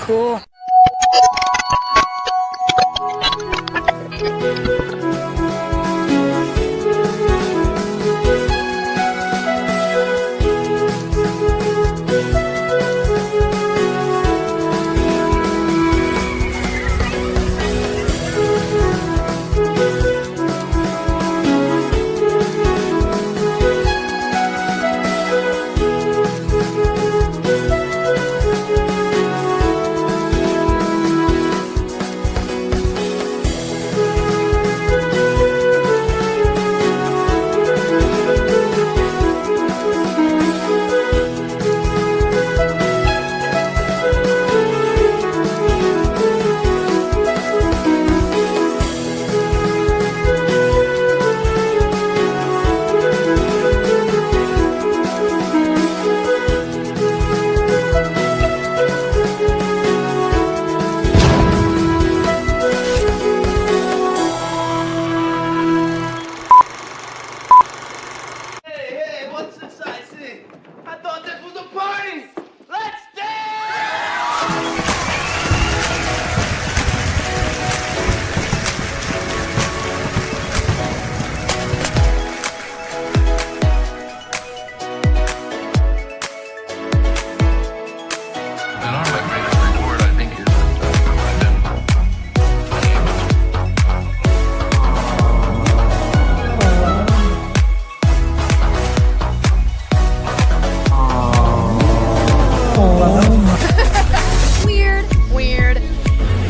cool. Weird.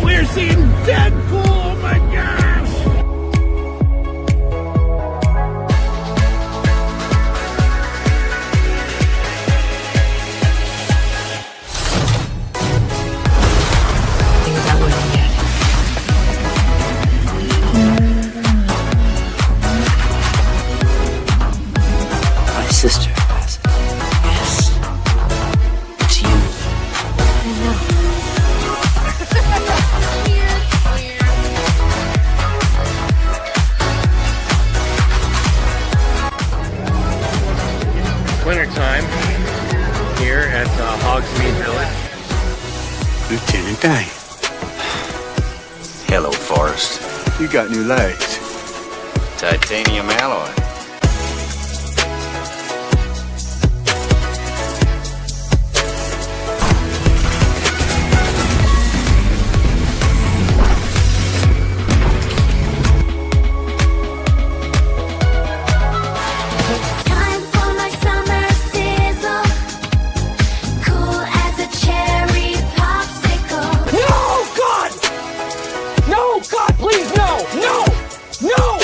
We're seeing Deadpool! Oh my gosh! Think that wouldn't get. My sister has it. Yes. It's you. I know. Wintertime here at Hogsmeade Village. Lieutenant Dane. Hello, Forrest. You got new legs. Titanium alloy. Time for my summer sizzle. Cool as a cherry popsicle. No, God! No, God, please, no! No! No!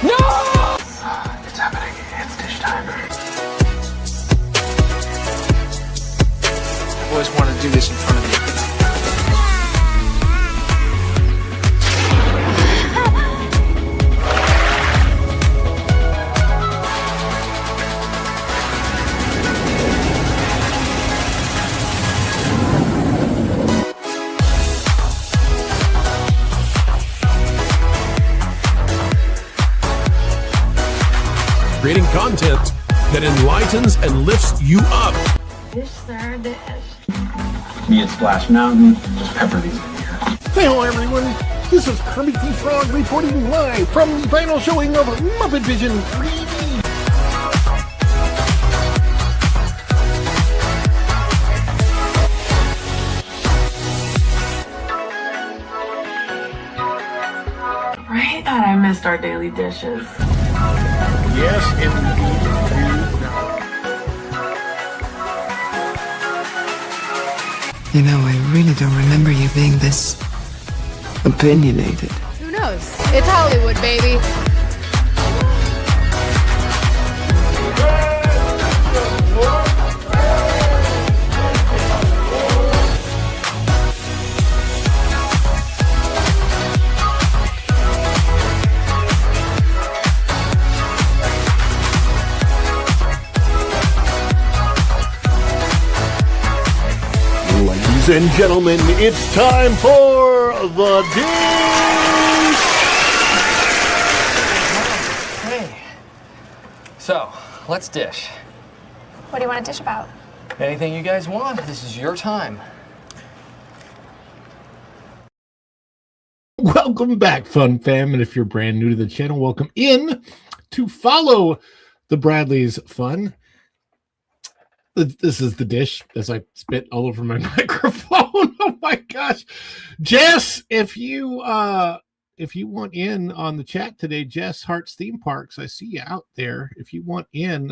No! It's happening. It's dish time. I've always wanted to do this in front of you. Creating content that enlightens and lifts you up. Dish, sir, dish. Me at Splash Mountain, just pepper these in here. Hello everyone, this is Kermit the Frog reporting live from the final showing of Muppet Vision 3D. Right? God, I missed our daily dishes. Yes, indeed. You know, I really don't remember you being this opinionated. Who knows? It's Hollywood, baby. Ladies and gentlemen, it's time for the dish! Hey. So, let's dish. What do you want to dish about? Anything you guys want. This is your time. Welcome back, Fun Fam. And if you're brand new to the channel, welcome in to follow the Bradley's Fun. This is the dish as I spit all over my microphone. Oh my gosh. Jess, if you want in on the chat today, Jess Hart's Theme Parks, I see you out there. If you want in,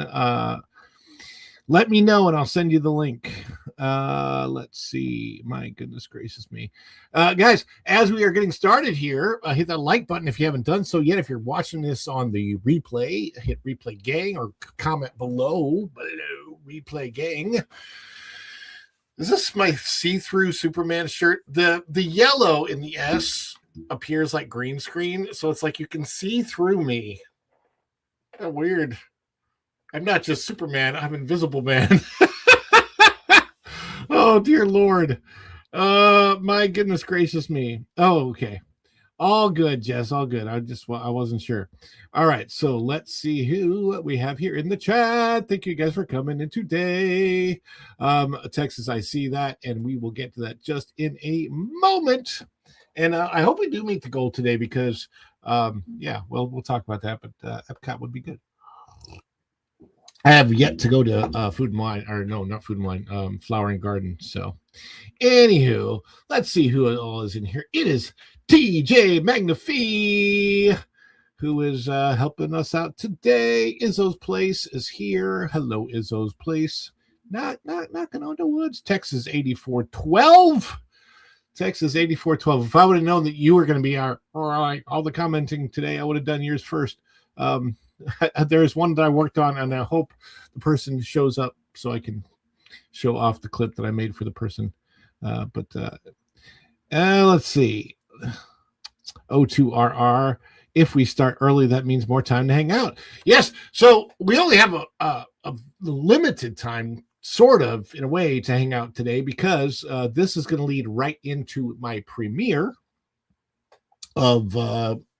let me know and I'll send you the link. Let's see. My goodness gracious me. Guys, as we are getting started here, hit that like button if you haven't done so yet. If you're watching this on the replay, hit replay gang or comment below replay gang. Is this my see-through Superman shirt? The yellow in the S appears like green screen, so it's like you can see through me. Kind of weird. I'm not just Superman, I'm Invisible Man. Oh, dear Lord. My goodness gracious me. Oh, okay. All good, Jess. All good. I wasn't sure. All right. So let's see who we have here in the chat. Thank you guys for coming in today. Texas, I see that, and we will get to that just in a moment. And I hope we do meet the goal today because, yeah, well, we'll talk about that, but Epcot would be good. I have yet to go to Food and Wine, or no, not Food and Wine, Flower and Garden. So, anywho, let's see who all is in here. It is TJ Magnifee, who is helping us out today. Izzo's Place is here. Hello, Izzo's Place. Not knocking on the woods. Texas 8412. Texas 8412. If I would have known that you were going to be all the commenting today, I would have done yours first. There's one that I worked on, and I hope the person shows up so I can show off the clip that I made for the person. But let's see. O2RR. If we start early, that means more time to hang out. Yes. So we only have a limited time, sort of, in a way, to hang out today because this is going to lead right into my premiere of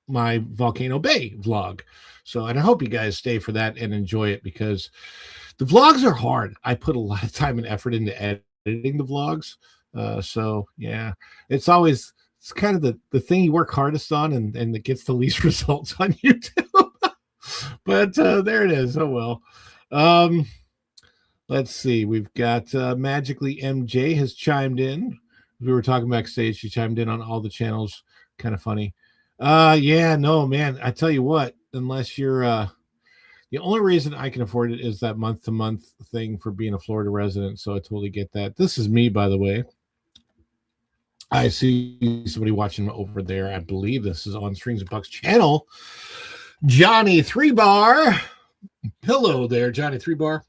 my Volcano Bay vlog. So, and I hope you guys stay for that and enjoy it because the vlogs are hard. I put a lot of time and effort into editing the vlogs. So yeah, it's kind of the thing you work hardest on and it gets the least results on YouTube. But there it is. Oh well. Let's see. We've got Magically MJ has chimed in. We were talking backstage. She chimed in on all the channels. Kind of funny. Yeah, no, man. I tell you what, unless you're the only reason I can afford it is that month-to-month thing for being a Florida resident. So I totally get that. This is me, by the way. I see somebody watching over there. I believe this is on Strings and Pucks channel. Johnny 3-Bar. Hello there, Johnny 3-Bar.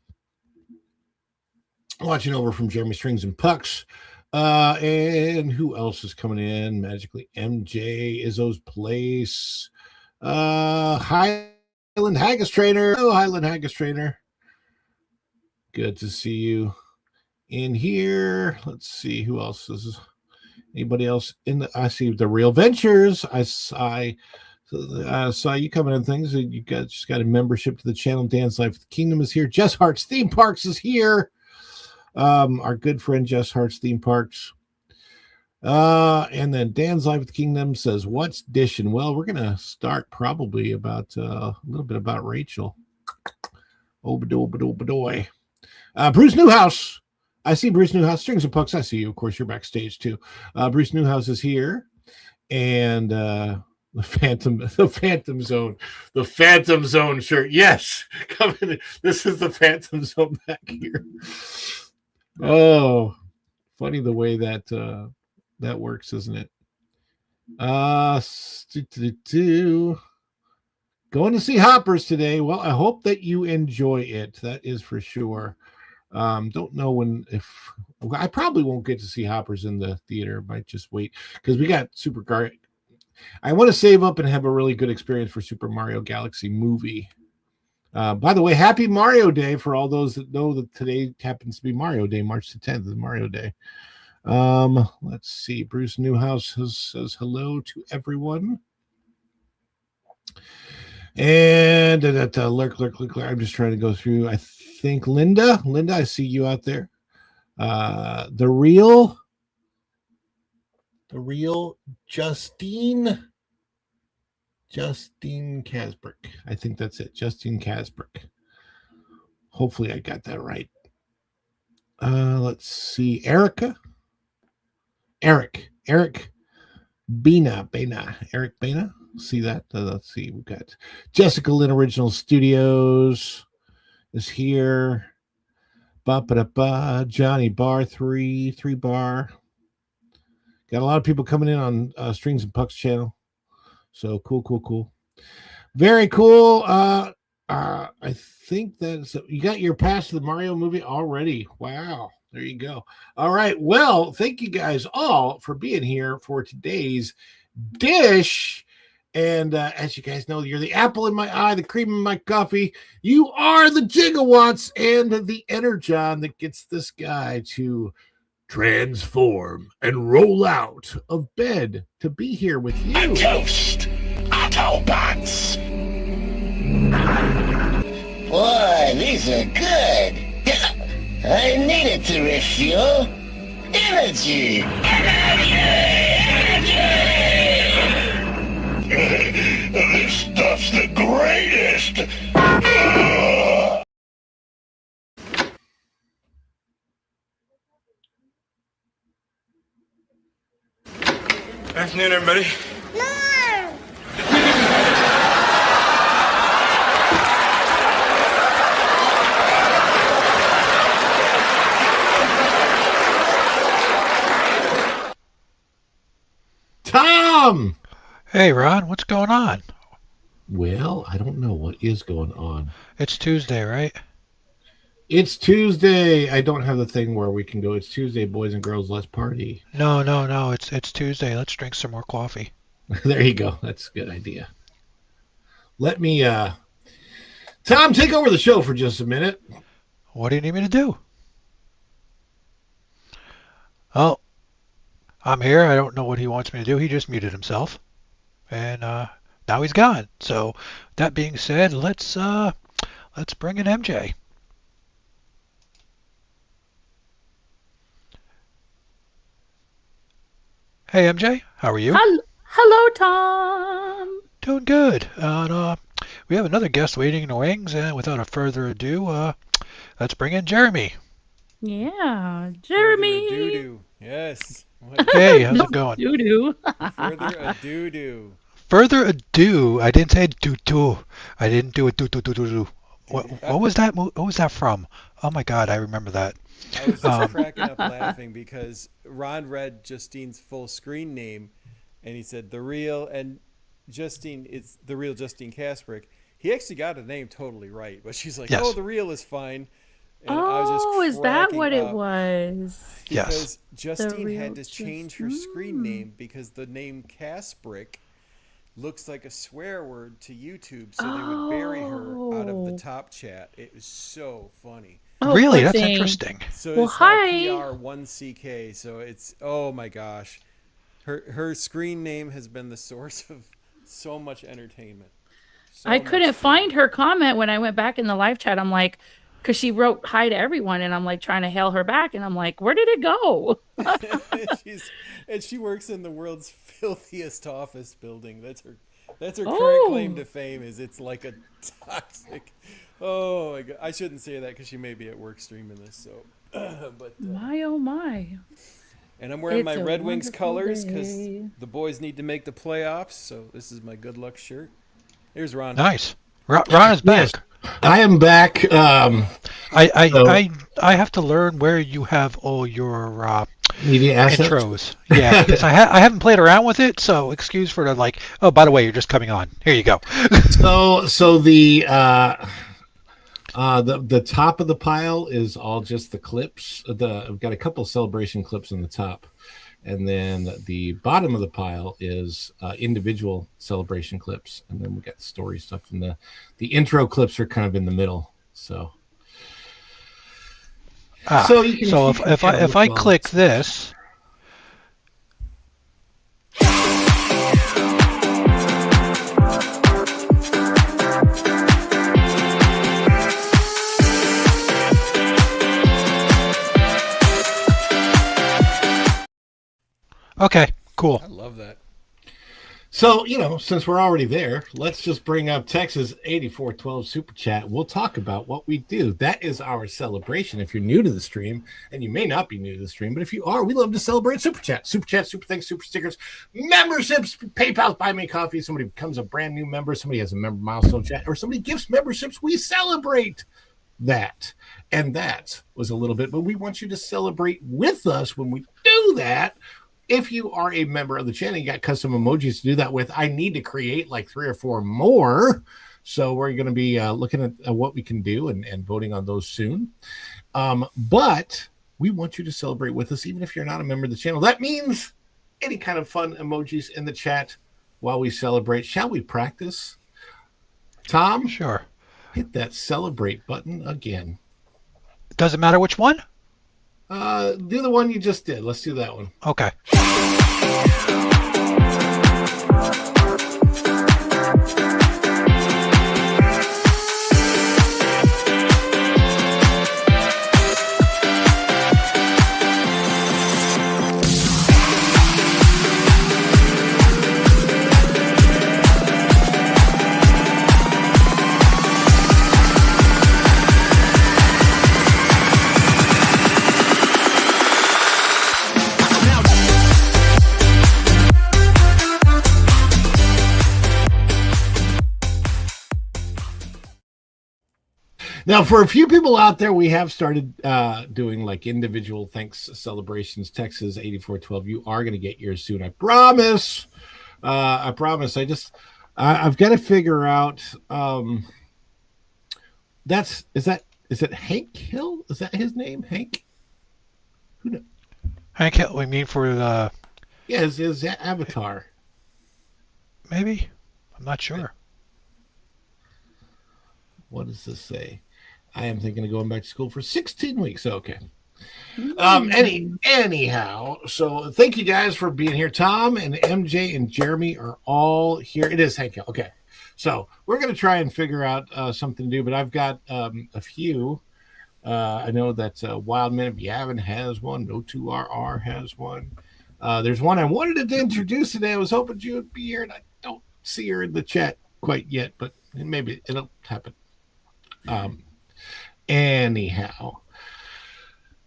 Watching over from Jeremy Strings and Pucks. And who else is coming in? Magically MJ, Izzo's Place. Highland Haggis Trainer. Oh, Highland Haggis Trainer. Good to see you in here. Let's see who else is. Anybody else in the? I see the Real Ventures. I saw you coming in things. You just got a membership to the channel. Dan's Life of the Kingdom is here. Jess Hart's Theme Parks is here. Our good friend Jess Hart's Theme Parks. And then Dan's Life of the Kingdom says, what's dishing? Well, we're going to start probably about a little bit about Rachel. Obadoy. Bruce Newhouse. I see Bruce Newhouse. Strings and Pucks, I see you. Of course, you're backstage too. Bruce Newhouse is here. And the Phantom Zone shirt. Yes. Coming. This is the Phantom Zone back here. Oh, funny the way that that works, isn't it? Going to see Hoppers today. Well, I hope that you enjoy it. That is for sure. Don't know if I probably won't get to see Hoppers in the theater. Might just wait because we got I want to save up and have a really good experience for Super Mario Galaxy movie. By the way, happy Mario Day for all those that know that today happens to be Mario Day. March the 10th is Mario Day. Let's see. Bruce Newhouse says hello to everyone. And lurk. I'm just trying to go through. I think Linda, I see you out there. The real The real Justine Kasbrick. I think that's it. Justine Kasbrick. Hopefully I got that right. Let's see. Eric Bina. Eric Bina. See that? Let's see. We've got Jessica Lynn Original Studios is here. Ba-ba-da-ba. Johnny Bar 3 bar. Got a lot of people coming in on Strings and Pucks channel. So cool. Very cool. I think that's you got your pass to the Mario movie already. Wow. There you go. All right. Well, thank you guys all for being here for today's dish. And as you guys know, you're the apple in my eye, the cream in my coffee. You are the gigawatts and the energon that gets this guy to transform and roll out of bed to be here with you. Toast, Autobots. Boy, these are good. I needed to refuel. Energy. This stuff's the greatest. Afternoon, everybody. Tom! Hey, Ron, what's going on? Well, I don't know what is going on. It's Tuesday, right? It's Tuesday. I don't have the thing where we can go, it's Tuesday, boys and girls, let's party. No. It's Tuesday. Let's drink some more coffee. There you go. That's a good idea. Let me, Tom, take over the show for just a minute. What do you need me to do? Oh, I'm here. I don't know what he wants me to do. He just muted himself. And now he's gone. So that being said, let's bring in MJ. Hey MJ, how are you? Hello, Tom. Doing good. And we have another guest waiting in the wings, and without further ado, let's bring in Jeremy. Yeah, Jeremy. Doo-doo. Yes. Hey, how's it going? Doo-doo. Further a doo-doo. Further ado, I didn't say doo-doo. I didn't do a doo-doo-doo-doo-doo. What was that? What was that from? Oh my God, I remember that. I was just cracking up laughing because Ron read Justine's full screen name, and he said the real and Justine. It's the real Justine Kasbrick. He actually got a name totally right, but she's like, yes. "Oh, the real is fine." And oh, I was just is that what it up was? because yes. Justine had to change her screen name because the name Kasbrick looks like a swear word to YouTube, so they would bury her out of the top chat. It was so funny. Oh, really? That's interesting. So well, it's hi. PR1CK, so it's, oh my gosh. Her screen name has been the source of so much entertainment. I couldn't find her comment when I went back in the live chat. I'm like, because she wrote hi to everyone, and I'm like trying to hail her back, and I'm like, where did it go? and she works in the world's filthiest office building. That's her current claim to fame. Is it's like a toxic. Oh my God! I shouldn't say that because she may be at work streaming this. So, but my oh my. And I'm wearing my Red Wings colors because the boys need to make the playoffs. So this is my good luck shirt. Here's Ron. Nice. Ron is back. Yes, I am back. I have to learn where you have all your media assets? intros. Yeah, because I haven't played around with it, so excuse for the like. Oh, by the way, you're just coming on. Here you go. so the top of the pile is all just the clips. I've got a couple celebration clips in the top, and then the bottom of the pile is individual celebration clips, and then we got the story stuff, and the intro clips are kind of in the middle. So if I click this. Okay, Cool. I love that. So, since we're already there, let's just bring up Texas 8412 Super Chat. We'll talk about what we do. That is our celebration. If you're new to the stream, and you may not be new to the stream, but if you are, we love to celebrate Super Chat. Super Chat, Super Thanks, Super Stickers, memberships, PayPal, Buy Me Coffee. Somebody becomes a brand new member. Somebody has a member milestone chat, or somebody gifts memberships. We celebrate that. And that was a little bit, but we want you to celebrate with us when we do that. If you are a member of the channel, you got custom emojis to do that with. I need to create like 3 or 4 more. So we're going to be looking at what we can do and voting on those soon. But we want you to celebrate with us, even if you're not a member of the channel. That means any kind of fun emojis in the chat while we celebrate. Shall we practice? Tom? Sure. Hit that celebrate button again. Doesn't matter which one? Do the one you just did. Let's do that one. Okay. Now, for a few people out there, we have started doing like individual thanks celebrations. Texas 8412, you are going to get yours soon. I promise. I promise. I've got to figure out. Is it Hank Hill? Is that his name? Hank? Who knows? Hank Hill, we mean for the... Yeah, his avatar. Maybe? I'm not sure. What does this say? I am thinking of going back to school for 16 weeks. Okay. Anyhow, so thank you guys for being here. Tom and MJ and Jeremy are all here. It is Hank Hill. Okay. So we're going to try and figure out something to do, but I've got a few. I know that Wild Man of Yavin has one. No2RR has one. There's one I wanted to introduce today. I was hoping you would be here, and I don't see her in the chat quite yet, but maybe it'll happen. Anyhow,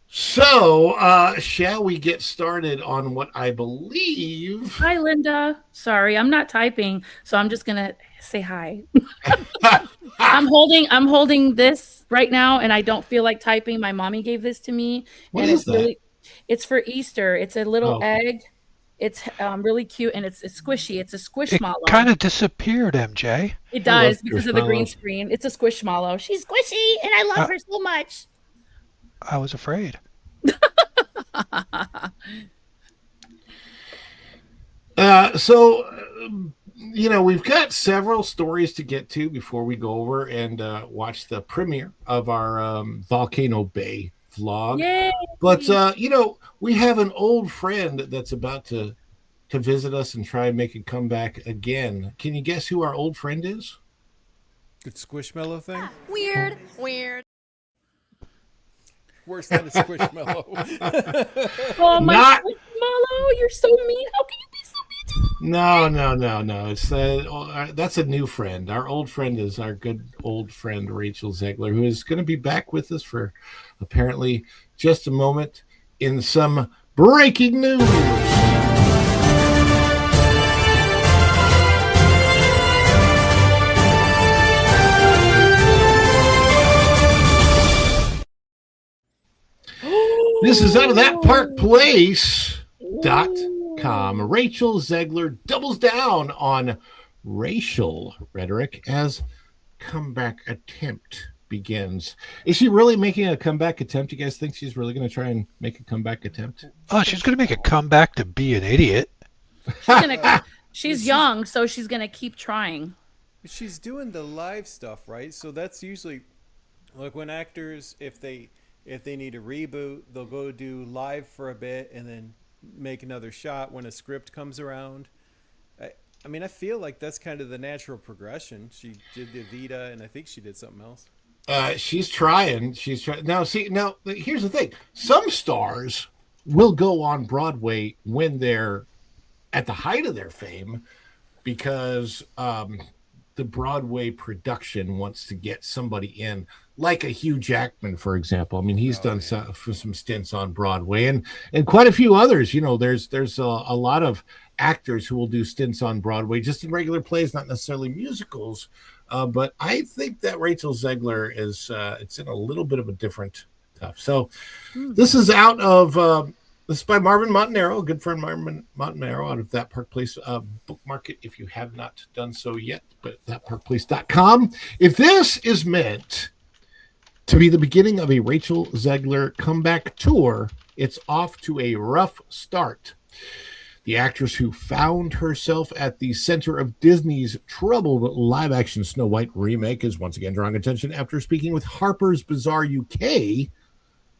so shall we get started on what I believe? Hi, Linda. Sorry, I'm not typing, so I'm just gonna say hi. I'm holding this right now, and I don't feel like typing. My mommy gave this to me. What and is that? It's for Easter. It's a little egg. It's really cute, and it's squishy. It's a squishmallow. It kind of disappeared, MJ. It does because of the green screen. It's a squishmallow. She's squishy, and I love her so much. I was afraid. We've got several stories to get to before we go over and watch the premiere of our Volcano Bay vlog. Yay! But we have an old friend that's about to visit us and try and make a comeback again. Can you guess who our old friend is? Good squishmallow thing. Weird. Worse than a squishmallow. Oh my squishmallow! You're so mean. How can you be so mean? No. It's that's a new friend. Our old friend is our good old friend Rachel Zegler, who is going to be back with us for apparently just a moment in some breaking news. This is out of thatparkplace.com. Rachel Zegler doubles down on racial rhetoric as comeback attempt begins. Is she really making a comeback attempt? You guys think she's really going to try and make a comeback attempt? Oh, she's going to make a comeback to be an idiot. She's young, so she's going to keep trying. She's doing the live stuff, right? So that's usually like when actors, if they need a reboot, they'll go do live for a bit and then make another shot when a script comes around. I mean, I feel like that's kind of the natural progression. She did the Evita, and I think she did something else. She's trying. Now, here's the thing. Some stars will go on Broadway when they're at the height of their fame because the Broadway production wants to get somebody in, like a Hugh Jackman, for example. I mean, he's done some stints on Broadway, and quite a few others. You know, there's a lot of actors who will do stints on Broadway, just in regular plays, not necessarily musicals. But I think that Rachel Zegler is it's in a little bit of a different stuff. So this is out of this is by Marvin Montanaro, a good friend Marvin Montanaro out of That Park Place. Bookmark it if you have not done so yet, but thatparkplace.com. If this is meant to be the beginning of a Rachel Zegler comeback tour, it's off to a rough start. The actress who found herself at the center of Disney's troubled live-action Snow White remake is once again drawing attention after speaking with Harper's Bazaar UK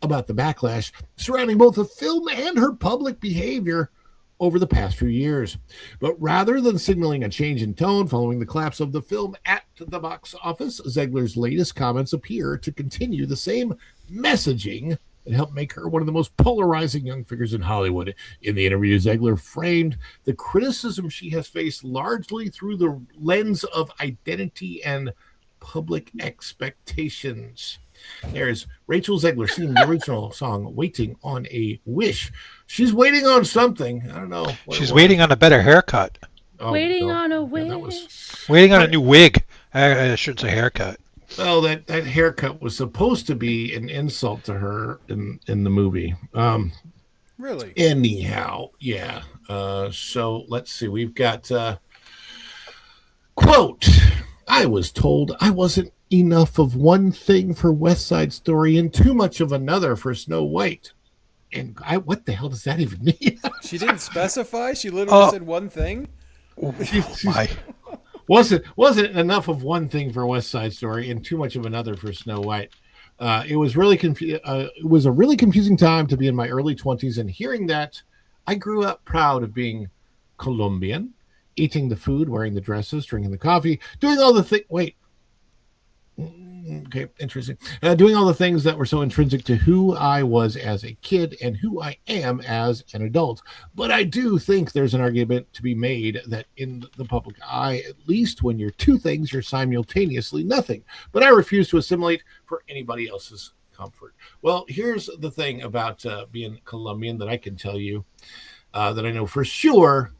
about the backlash surrounding both the film and her public behavior over the past few years. But rather than signaling a change in tone following the collapse of the film at the box office, Zegler's latest comments appear to continue the same messaging and help make her one of the most polarizing young figures in Hollywood. In the interview, Zegler framed the criticism she has faced largely through the lens of identity and public expectations. There's Rachel Zegler singing the original song, Waiting on a Wish. She's waiting on something. I don't know. She's waiting on a better haircut. Waiting on a wish. Waiting on a new wig. I shouldn't say haircut. Well, that haircut was supposed to be an insult to her in the movie. Really? Anyhow, yeah. So let's see. We've got quote, I was told I wasn't enough of one thing for West Side Story and too much of another for Snow White. And what the hell does that even mean? She didn't specify. She literally said one thing. My. Wasn't enough of one thing for West Side Story and too much of another for Snow White. It was really it was a really confusing time to be in my early 20s, and hearing that, I grew up proud of being Colombian, eating the food, wearing the dresses, drinking the coffee, doing all the things. Wait. Okay, interesting. Doing all the things that were so intrinsic to who I was as a kid and who I am as an adult. But I do think there's an argument to be made that in the public eye, at least when you're two things, you're simultaneously nothing. But I refuse to assimilate for anybody else's comfort. Well, here's the thing about being Colombian that I can tell you that I know for sure.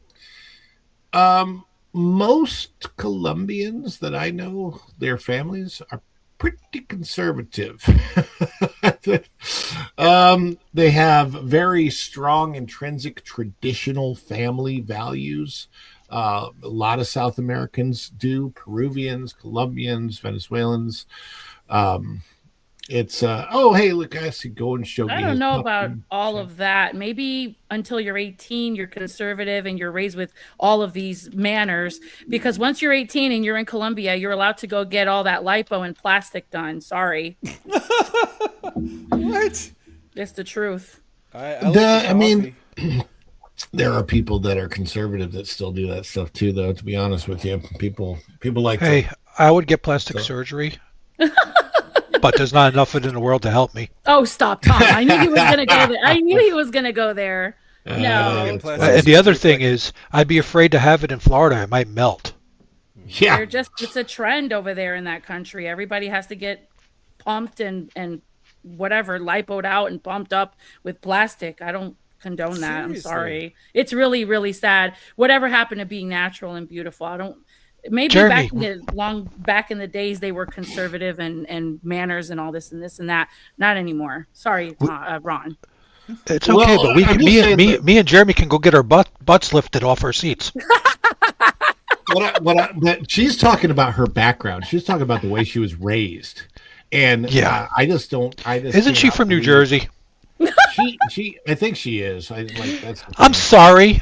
Most Colombians that I know, their families are pretty conservative. They have very strong intrinsic traditional family values. A lot of South Americans do, Peruvians, Colombians, Venezuelans. It's oh, hey, look, I see go and show me. I don't know about all of that. Maybe until you're 18, you're conservative and you're raised with all of these manners. Because once you're 18 and you're in Colombia, you're allowed to go get all that lipo and plastic done. Sorry. What? It's the truth. I mean, there are people that are conservative that still do that stuff too, though. To be honest with you, people like. Hey, I would get plastic surgery. But there's not enough of it in the world to help me. Oh, stop, Tom. I knew he was going to go there. I knew he was going to go there. No. And the other thing is, I'd be afraid to have it in Florida. It might melt. Yeah. It's a trend over there in that country. Everybody has to get pumped and whatever, lipoed out and pumped up with plastic. I don't condone that. I'm sorry. It's really, really sad. Whatever happened to being natural and beautiful? I don't. Maybe Jeremy, back in the days they were conservative and manners and all this and this and that. Not anymore. Sorry, Ron. It's okay, but me and Jeremy can go get our butts lifted off our seats. But she's talking about her background. She's talking about the way she was raised, and yeah, I just don't. Isn't she from New Jersey? I think she is. I'm sorry.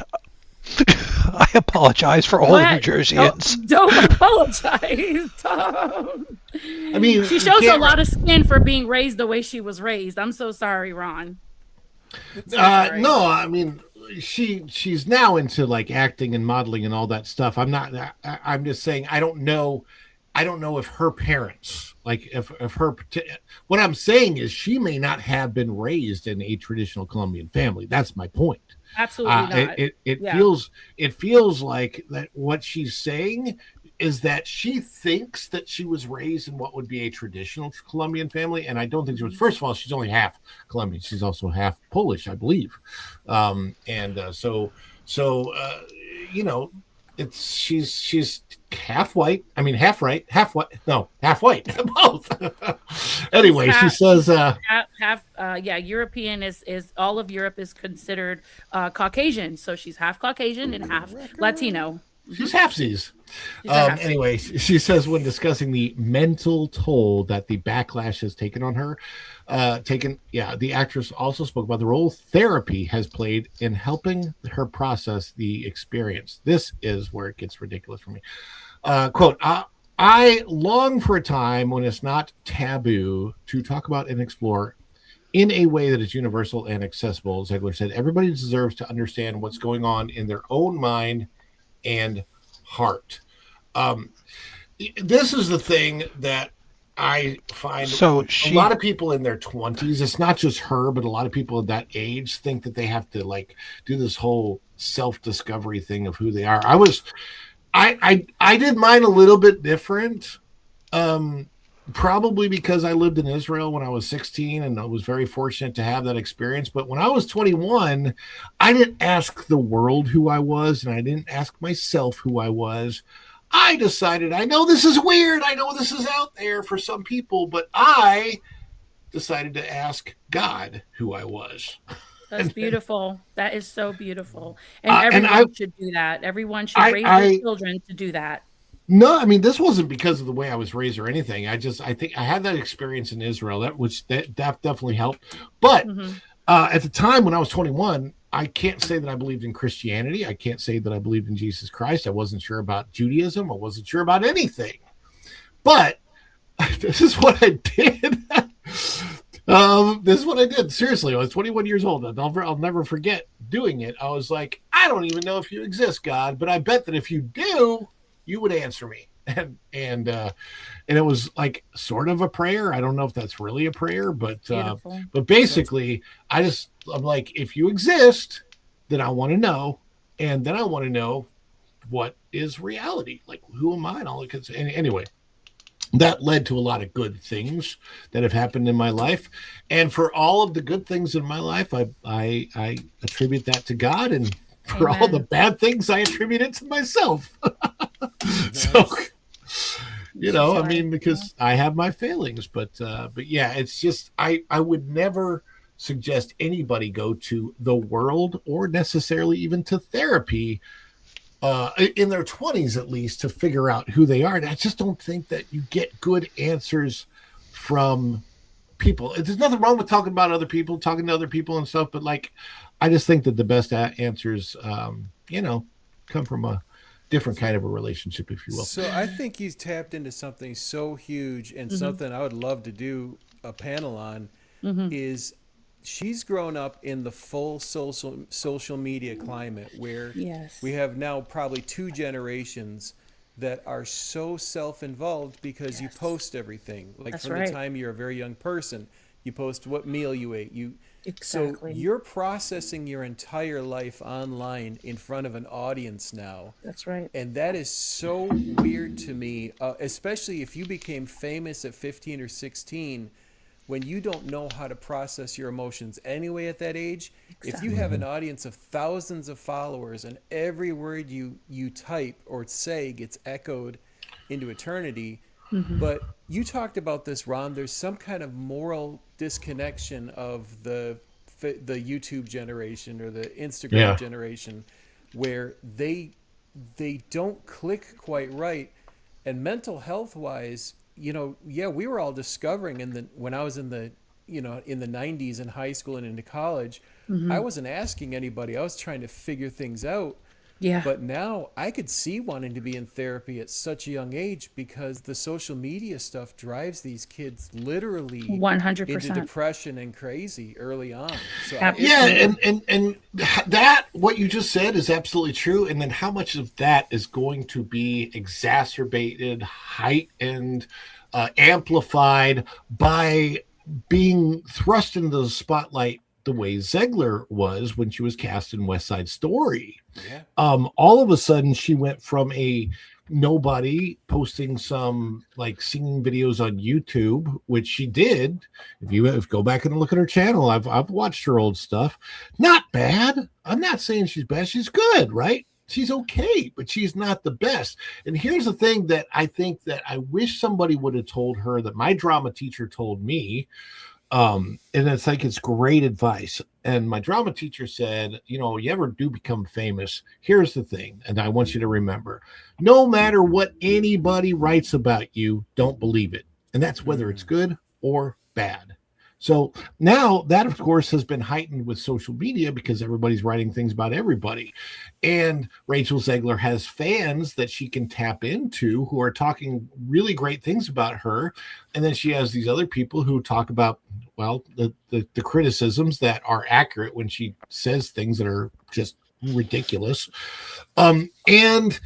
I apologize for all the New Jerseyans. Don't apologize, Tom. I mean, she shows a lot of skin for being raised the way she was raised. I'm so sorry, Ron. No, I mean, she's now into like acting and modeling and all that stuff. I'm just saying I don't know I don't know if her parents, like if her, what I'm saying is she may not have been raised in a traditional Colombian family. That's my point. Absolutely not. Yeah. It feels like that what she's saying is that she thinks that she was raised in what would be a traditional Colombian family, and I don't think she was. First of all, she's only half Colombian. She's also half Polish, I believe, so you know, it's she's half white. I mean, half right, half white. No, half white, both. Anyway, she says European is all of Europe is considered Caucasian, so she's half Caucasian and half Latino. She's halfsies. Anyway, she says when discussing the mental toll that the backlash has taken on her, the actress also spoke about the role therapy has played in helping her process the experience. This is where it gets ridiculous for me. Quote, I long for a time when it's not taboo to talk about and explore in a way that is universal and accessible. Ziegler said, everybody deserves to understand what's going on in their own mind and heart. This is the thing that I find a lot of people in their 20s, it's not just her, but a lot of people at that age think that they have to like do this whole self-discovery thing of who they are. I did mine a little bit different. Probably because I lived in Israel when I was 16 and I was very fortunate to have that experience. But when I was 21, I didn't ask the world who I was and I didn't ask myself who I was. I decided, I know this is weird. I know this is out there for some people, but I decided to ask God who I was. That's beautiful. That is so beautiful. And everyone should do that. Everyone should raise their children to do that. No, I mean, this wasn't because of the way I was raised or anything. I think I had that experience in Israel, that definitely helped. But at the time when I was 21, I can't say that I believed in Christianity. I can't say that I believed in Jesus Christ. I wasn't sure about Judaism. I wasn't sure about anything. But this is what I did. This is what I did. Seriously, I was 21 years old. I'll never forget doing it. I was like, I don't even know if you exist, God, but I bet that if you do, you would answer me. And it was like sort of a prayer. I don't know if that's really a prayer, but basically I'm like, if you exist, then I want to know. And then I want to know what is reality? Like, who am I? And all that. Anyway, that led to a lot of good things that have happened in my life. And for all of the good things in my life, I attribute that to God. And for all the bad things, I attribute it to myself. So, I mean, because I have my failings, but yeah, it's just, I would never suggest anybody go to the world or necessarily even to therapy in their 20s, at least, to figure out who they are. And I just don't think that you get good answers from people. There's nothing wrong with talking about other people, talking to other people and stuff, but like, I just think that the best answers, come from a different kind of a relationship, if you will. So I think he's tapped into something so huge and something I would love to do a panel on is she's grown up in the full social media climate where we have now probably 2 generations that are so self-involved because you post everything. Like That's from right. the time you're a very young person, you post what meal you ate. Exactly. So you're processing your entire life online in front of an audience now. That's right. And that is so weird to me, especially if you became famous at 15 or 16, when you don't know how to process your emotions anyway at that age. Exactly. If you have an audience of thousands of followers and every word you type or say gets echoed into eternity. But you talked about this, Ron. There's some kind of moral disconnection of the YouTube generation or the Instagram generation where they don't click quite right. And mental health wise, we were all discovering when I was in the 90s in high school and into college, I wasn't asking anybody. I was trying to figure things out. Yeah. But now I could see wanting to be in therapy at such a young age because the social media stuff drives these kids literally into 100%. depression and crazy early on. So Yeah, Absolutely. and that what you just said is absolutely true. And then how much of that is going to be exacerbated, heightened, amplified by being thrust into the spotlight the way Zegler was when she was cast in West Side Story. yeah. All of a sudden she went from a nobody posting some like singing videos on YouTube, which she did. If you go back and look at her channel, I've watched her old stuff. Not bad. I'm not saying she's bad. She's good, right? She's okay, but she's not the best. And here's the thing that I think that I wish somebody would have told her, that my drama teacher told me. And it's like, it's great advice. And my drama teacher said, you know, you ever do become famous, here's the thing, and I want you to remember, no matter what anybody writes about you, don't believe it. And that's whether it's good or bad. So now that, of course, has been heightened with social media because everybody's writing things about everybody. And Rachel Zegler has fans that she can tap into who are talking really great things about her. And then she has these other people who talk about, well, the criticisms that are accurate when she says things that are just ridiculous. And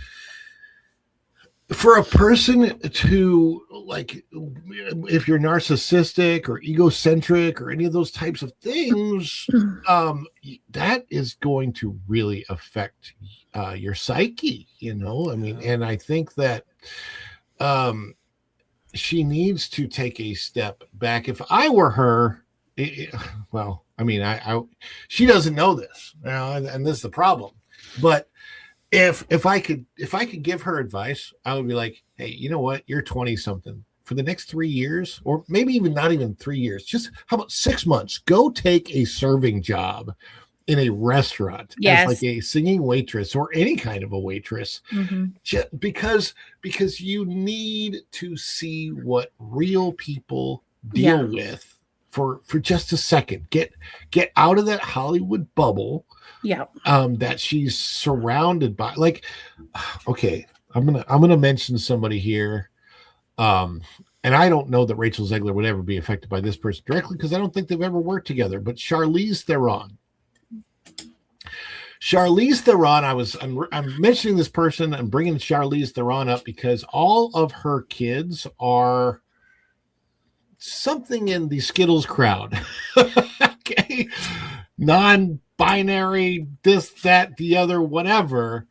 for a person to, like, if you're narcissistic or egocentric or any of those types of things, that is going to really affect your psyche, you know. I mean, and I think that she needs to take a step back. If I were her, well, I mean, she doesn't know this, you know, and this is the problem. But if I could give her advice, I would be like, hey, you know what? You're 20 something. For the next 3 years, or maybe even not even 3 years, just how about 6 months? Go take a serving job in a restaurant as like a singing waitress or any kind of a waitress. Because you need to see what real people deal with for just a second. Get out of that Hollywood bubble. That she's surrounded by. Like, okay, I'm gonna mention somebody here. And I don't know that Rachel Zegler would ever be affected by this person directly because I don't think they've ever worked together. But Charlize Theron. I'm mentioning this person. I'm bringing Charlize Theron up because all of her kids are something in the Skittles crowd. Okay, non-binary, this, that, the other, whatever.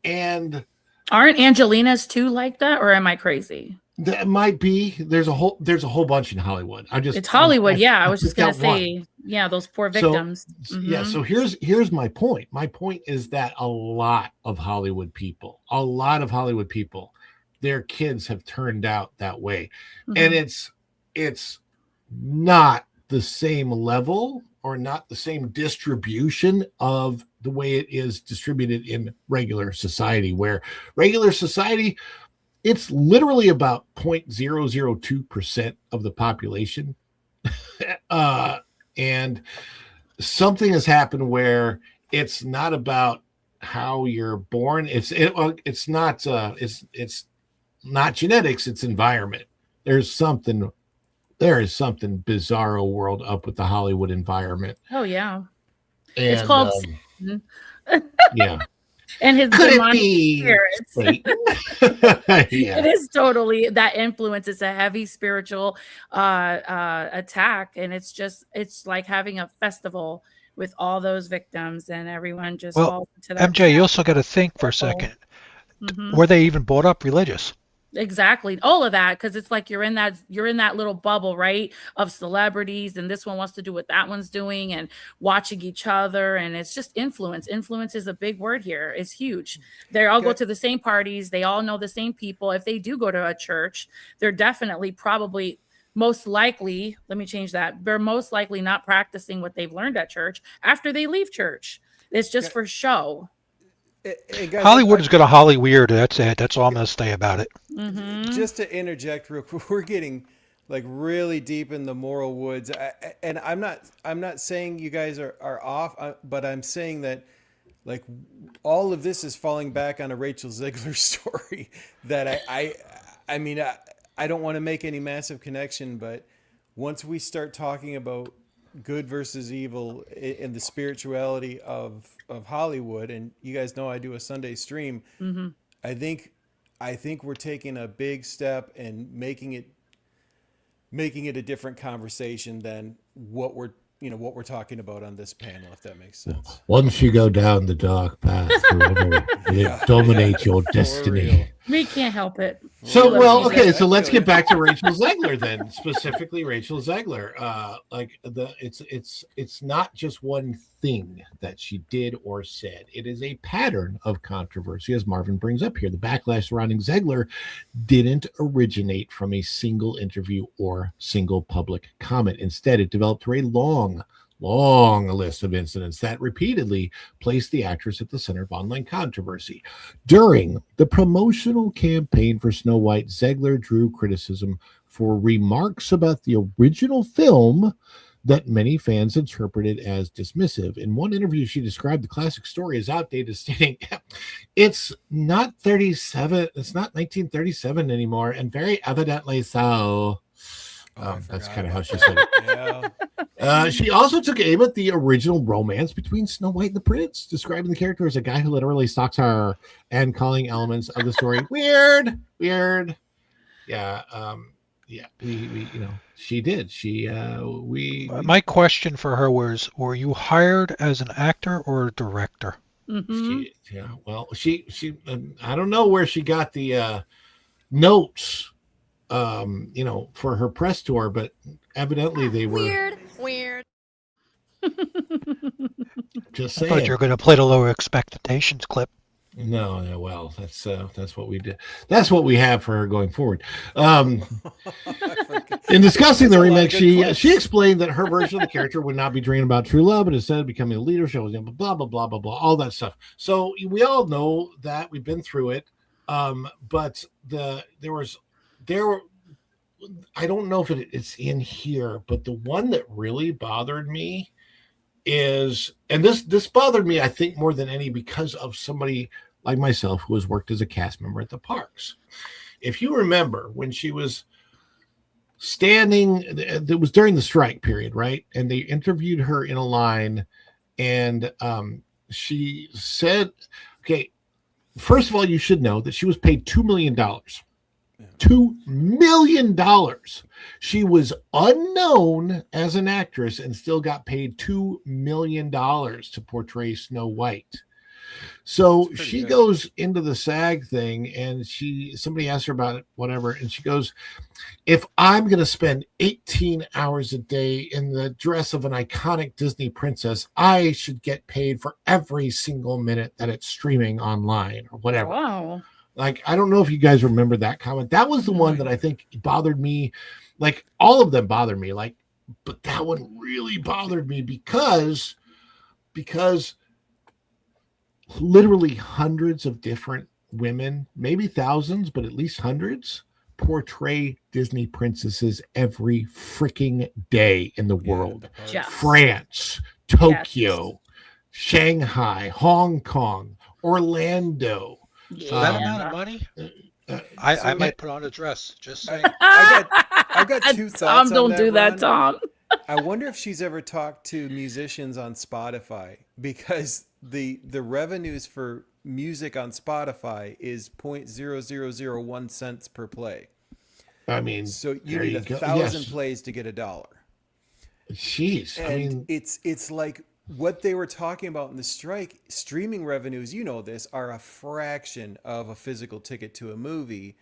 And aren't Angelina's too like that, or am I crazy? That might be. There's a whole bunch in Hollywood. It's Hollywood. I was just gonna say, those poor victims. So, yeah. So here's my point. My point is that a lot of Hollywood people, their kids have turned out that way, and it's not the same level or not the same distribution of the way it is distributed in regular society, where regular society, it's literally about 0.002% of the population. And something has happened where it's not about how you're born. It's not genetics, it's environment. There is something bizarro world up with the Hollywood environment. Oh yeah. And, it's called yeah. And his Could demonic it spirits. Yeah. It is totally that influence. It's a heavy spiritual attack, and it's like having a festival with all those victims, and everyone just falls into that. MJ, you also got to think for a second. Were they even brought up religious? Exactly, all of that, because it's like you're in that little bubble, right, of celebrities, and this one wants to do what that one's doing, and watching each other, and it's just influence. Influence is a big word here. It's huge. They all go to the same parties. They all know the same people. If they do go to a church, they're definitely probably most likely. Let me change that. They're most likely not practicing what they've learned at church after they leave church. It's just for show. Hey guys, Hollywood is going to Holly weird. That's it. That's all I'm going to say about it. Just to interject real quick, we're getting like really deep in the moral woods, and I'm not saying you guys are off, but I'm saying that Like all of this is falling back on a Rachel Zegler story that I mean, I don't want to make any massive connection, but once we start talking about good versus evil and the spirituality of Hollywood, and you guys know I do a Sunday stream, Mm-hmm. I think we're taking a big step and making it a different conversation than what we're talking about on this panel, if that makes sense. Once you go down the dark path, forever, you dominate your destiny. We can't help it. So, We well, love okay, you. so let's get back to Rachel Zegler then, specifically Rachel Zegler. It's not just one thing that she did or said. It is a pattern of controversy, as Marvin brings up here. The backlash surrounding Zegler didn't originate from a single interview or single public comment. Instead, it developed through a long list of incidents that repeatedly placed the actress at the center of online controversy. During the promotional campaign for Snow White, Zegler drew criticism for remarks about the original film that many fans interpreted as dismissive. In one interview, she described the classic story as outdated, stating, "It's not 1937 anymore, and very evidently so." That's kind of how she said it. Yeah. She also took aim at the original romance between Snow White and the Prince, describing the character as a guy who literally stalks her and calling elements of the story weird. Yeah. We she did. My question for her was, were you hired as an actor or a director? Mm-hmm. She I don't know where she got the notes for her press tour, but evidently they were Weird. just I saying. thought you were going to play the lower expectations clip. No, well, that's what we did. That's what we have for her going forward. In discussing the remake, she explained that her version of the character would not be dreaming about true love, but instead of becoming a leader, she was blah blah blah blah blah, all that stuff. So we all know that, we've been through it. But I don't know if it's in here, but the one that really bothered me is, and this bothered me, I think, more than any, because of somebody like myself who has worked as a cast member at the parks. If you remember when she was standing, it was during the strike period, right? And they interviewed her in a line, and she said, okay, first of all, you should know that she was paid $2 million. $2 million. She was unknown as an actress and still got paid $2 million to portray Snow White. So she goes into the SAG thing, and somebody asked her about it, whatever, and she goes, "If I'm going to spend 18 hours a day in the dress of an iconic Disney princess, I should get paid for every single minute that it's streaming online," or whatever. Wow. Like, I don't know if you guys remember that comment. That was the one that I think bothered me. Like, all of them bothered me. Like, but that one really bothered me because literally hundreds of different women, maybe thousands, but at least hundreds, portray Disney princesses every freaking day in the world. Yes. France, Tokyo, Shanghai, Hong Kong, Orlando. That amount of money? I might put on a dress. Just saying. I've got two thoughts. Tom, don't on do that, Ron. Tom. I wonder if she's ever talked to musicians on Spotify, because the revenues for music on Spotify is 0.0001 cents per play. I mean, so you need 1,000 plays to get $1. Jeez, and I mean, it's like what they were talking about in the strike. Streaming revenues, you know this, are a fraction of a physical ticket to a movie.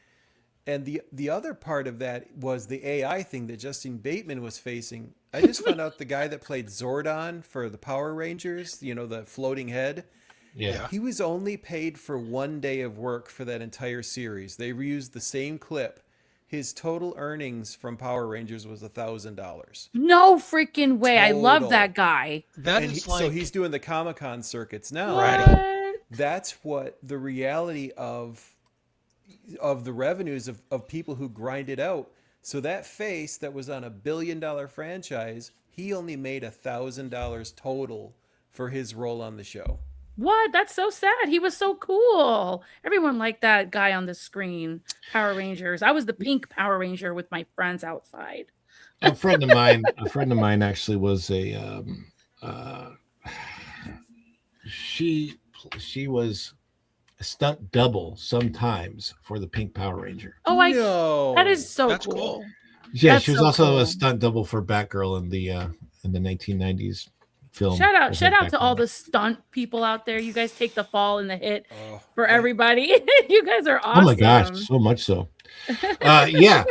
And the other part of that was the AI thing that Justin Bateman was facing. I just found out the guy that played Zordon for the Power Rangers, the floating head. Yeah. He was only paid for 1 day of work for that entire series. They reused the same clip. His total earnings from Power Rangers was $1,000. No freaking way. Total. I love that guy. So he's doing the Comic-Con circuits now. What? That's what the reality of the revenues of people who grind it out. So that face that was on a $1 billion franchise, he only made $1,000 total for his role on the show. What? That's so sad. He was so cool. Everyone liked that guy on the screen. Power Rangers. I was the pink Power Ranger with my friends outside. A friend of mine actually was uh, she she was a stunt double sometimes for the Pink Power Ranger. Oh, No. that is so That's cool. cool. Yeah, That's she was so also cool. a stunt double for Batgirl in the 1990s film. Shout out with to all Batgirl. the stunt people out there. You guys take the fall and the hit Oh, for everybody. You guys are Oh my gosh, awesome. so much so. Yeah.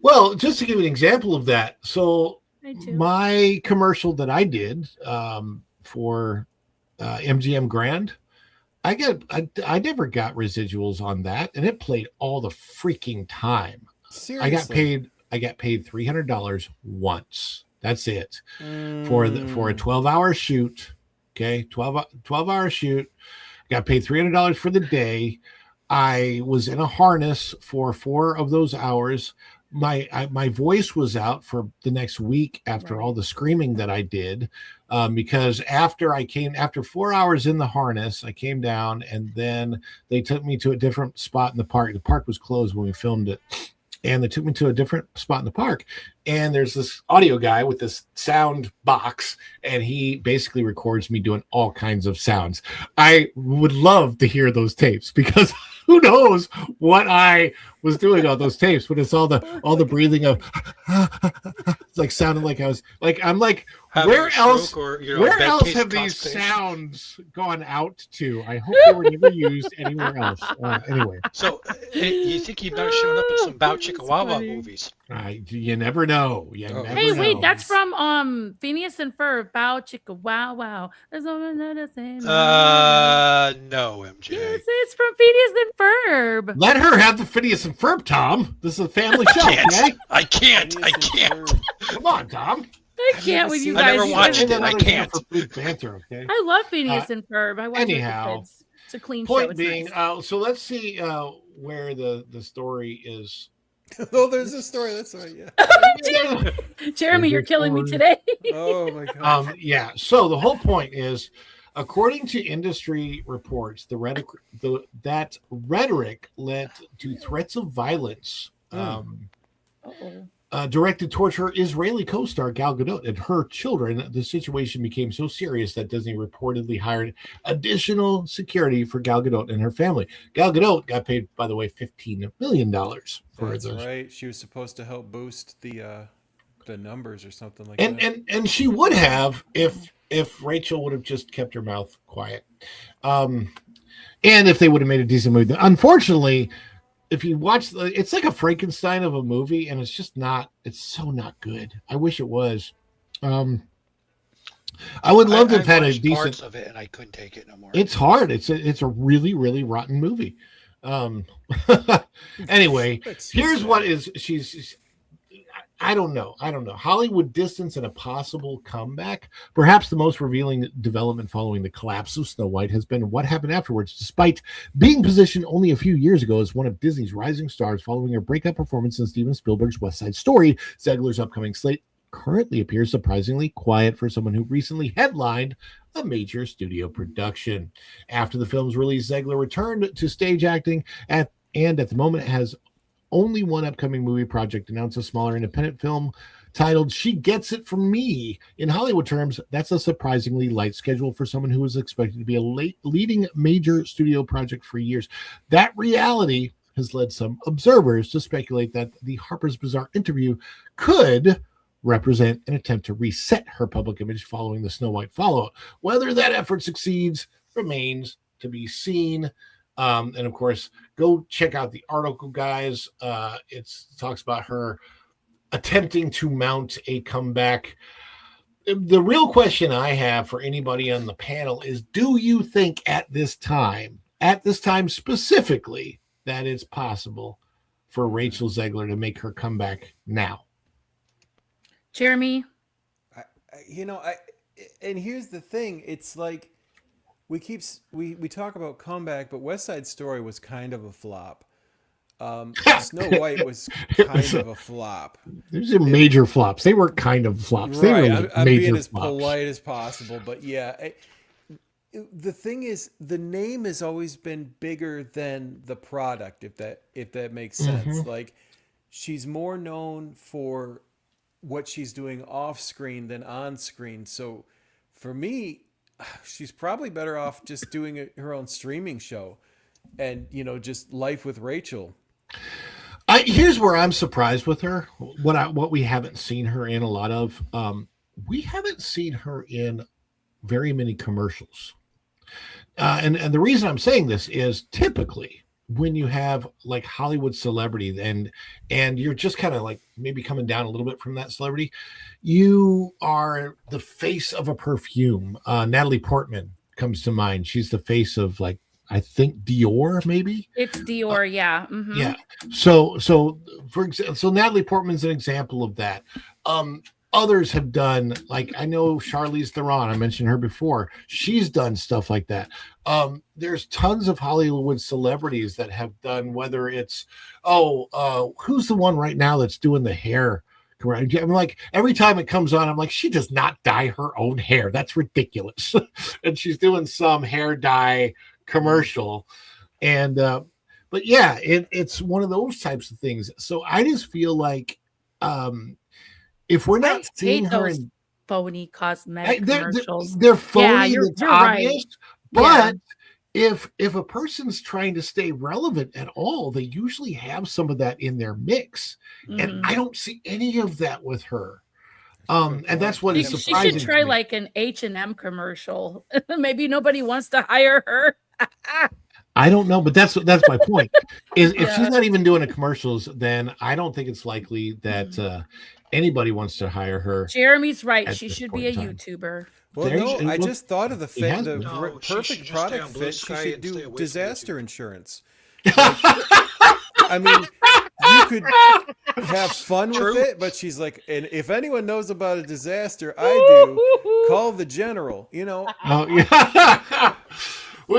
Well, just to give you an example of that, so I do. my commercial that I did for MGM Grand, I never got residuals on that, and it played all the freaking time. seriously. I got paid $300 once. That's it for a 12-hour shoot. Okay, 12-hour shoot. Got paid $300 for the day. I was in a harness for 4 of those hours. My voice was out for the next week after all the screaming that I did, because after 4 hours in the harness, I came down, and then they took me to a different spot in the park. The park was closed when we filmed it, and they took me to a different spot in the park. And there's this audio guy with this sound box, and he basically records me doing all kinds of sounds. I would love to hear those tapes, because who knows what I was doing on those tapes, but it's all the breathing of it's like sounding like I was like, I'm like, Having where a else stroke or, where a bad else case have of these constipation. sounds gone out to? I hope they were never used anywhere else. Anyway, So you think he might have shown up in some Bow Chicka Wawa movies? you never know. You Oh. never Hey, know. wait, that's from Phineas and Ferb. Bow chicka wow wow. There's another thing. No, MJ. Yes, it's from Phineas and Ferb. Let her have the Phineas and Ferb, Tom. This is a family show, okay? I can't. Come on, Tom. I can't with you I guys. never You watched guys- it. I can't. For Big Banter, okay? I love Phineas and Ferb. I watch it with anyhow, the kids. It's a clean show. Point It's being, nice. so let's see where the story is. Oh, there's a story. That's right. Yeah. Jeremy, you're killing me today. Oh my god. Yeah. So the whole point is, according to industry reports, that rhetoric led to threats of violence. Directed towards her Israeli co-star Gal Gadot and her children. The situation became so serious that Disney reportedly hired additional security for Gal Gadot and her family. Gal Gadot got paid, by the way, $15 million for That's those. right. She was supposed to help boost the numbers or something like that. And she would have if Rachel would have just kept her mouth quiet, and if they would have made a decent movie. Unfortunately, if you watch, it's like a Frankenstein of a movie, and it's just not. It's so not good. I wish it was. I would love to have had a watched decent. parts of it, and I couldn't take it no more. It's hard. It's a really, really rotten movie. Anyway, here's what is she's. I don't know. Hollywood distance and a possible comeback. Perhaps the most revealing development following the collapse of Snow White has been what happened afterwards. Despite being positioned only a few years ago as one of Disney's rising stars following her breakout performance in Steven Spielberg's West Side Story, Zegler's upcoming slate currently appears surprisingly quiet for someone who recently headlined a major studio production. After the film's release, Zegler returned to stage acting and at the moment has only one upcoming movie project announced, a smaller independent film titled She Gets It From Me. In Hollywood terms, that's a surprisingly light schedule for someone who was expected to be a leading major studio project for years. That reality has led some observers to speculate that the Harper's Bazaar interview could represent an attempt to reset her public image following the Snow White fallout. Whether that effort succeeds remains to be seen. And of course, go check out the article, guys. It talks about her attempting to mount a comeback. The real question I have for anybody on the panel is, do you think at this time specifically, that it's possible for Rachel Zegler to make her comeback now? Jeremy? And here's the thing. It's like, we talk about comeback, but West Side Story was kind of a flop. Snow White was kind of a flop. There's major flops. They were kind of flops. Right. They were I'm major being as flops. polite as possible, but yeah, the thing is, the name has always been bigger than the product, if that makes sense. Like, she's more known for what she's doing off screen than on screen. So for me, she's probably better off just doing her own streaming show and, just Life with Rachel. Here's where I'm surprised with her. What we haven't seen her in a lot of. We haven't seen her in very many commercials. And the reason I'm saying this is typically when you have like Hollywood celebrity and you're just kind of like maybe coming down a little bit from that celebrity, you are the face of a perfume. Natalie Portman comes to mind. She's the face of, like, I think Dior, maybe. It's Dior, yeah. Mm-hmm. Yeah. So for example, so Natalie Portman's an example of that. Others have done, like, I know Charlize Theron, I mentioned her before. She's done stuff like that. There's tons of Hollywood celebrities that have done, whether it's, who's the one right now that's doing the hair? I'm like, every time it comes on, I'm like, she does not dye her own hair. That's ridiculous. And she's doing some hair dye commercial. And, but yeah, it's one of those types of things. So I just feel like, if we're not seeing her in phony cosmetic commercials, they're phony. Yeah, you're obvious. right. But if a person's trying to stay relevant at all, they usually have some of that in their mix, and I don't see any of that with her. And that's what is surprising. She should try like an H&M commercial. Maybe nobody wants to hire her. I don't know, but that's my point. Is if she's not even doing the commercials, then I don't think it's likely that anybody wants to hire her. Jeremy's right. She should be a YouTuber. Well, I just thought of the perfect product fit. She should do disaster insurance. Like, I mean, you could have fun with it, but she's like, and if anyone knows about a disaster, I do. Call the general. Oh yeah.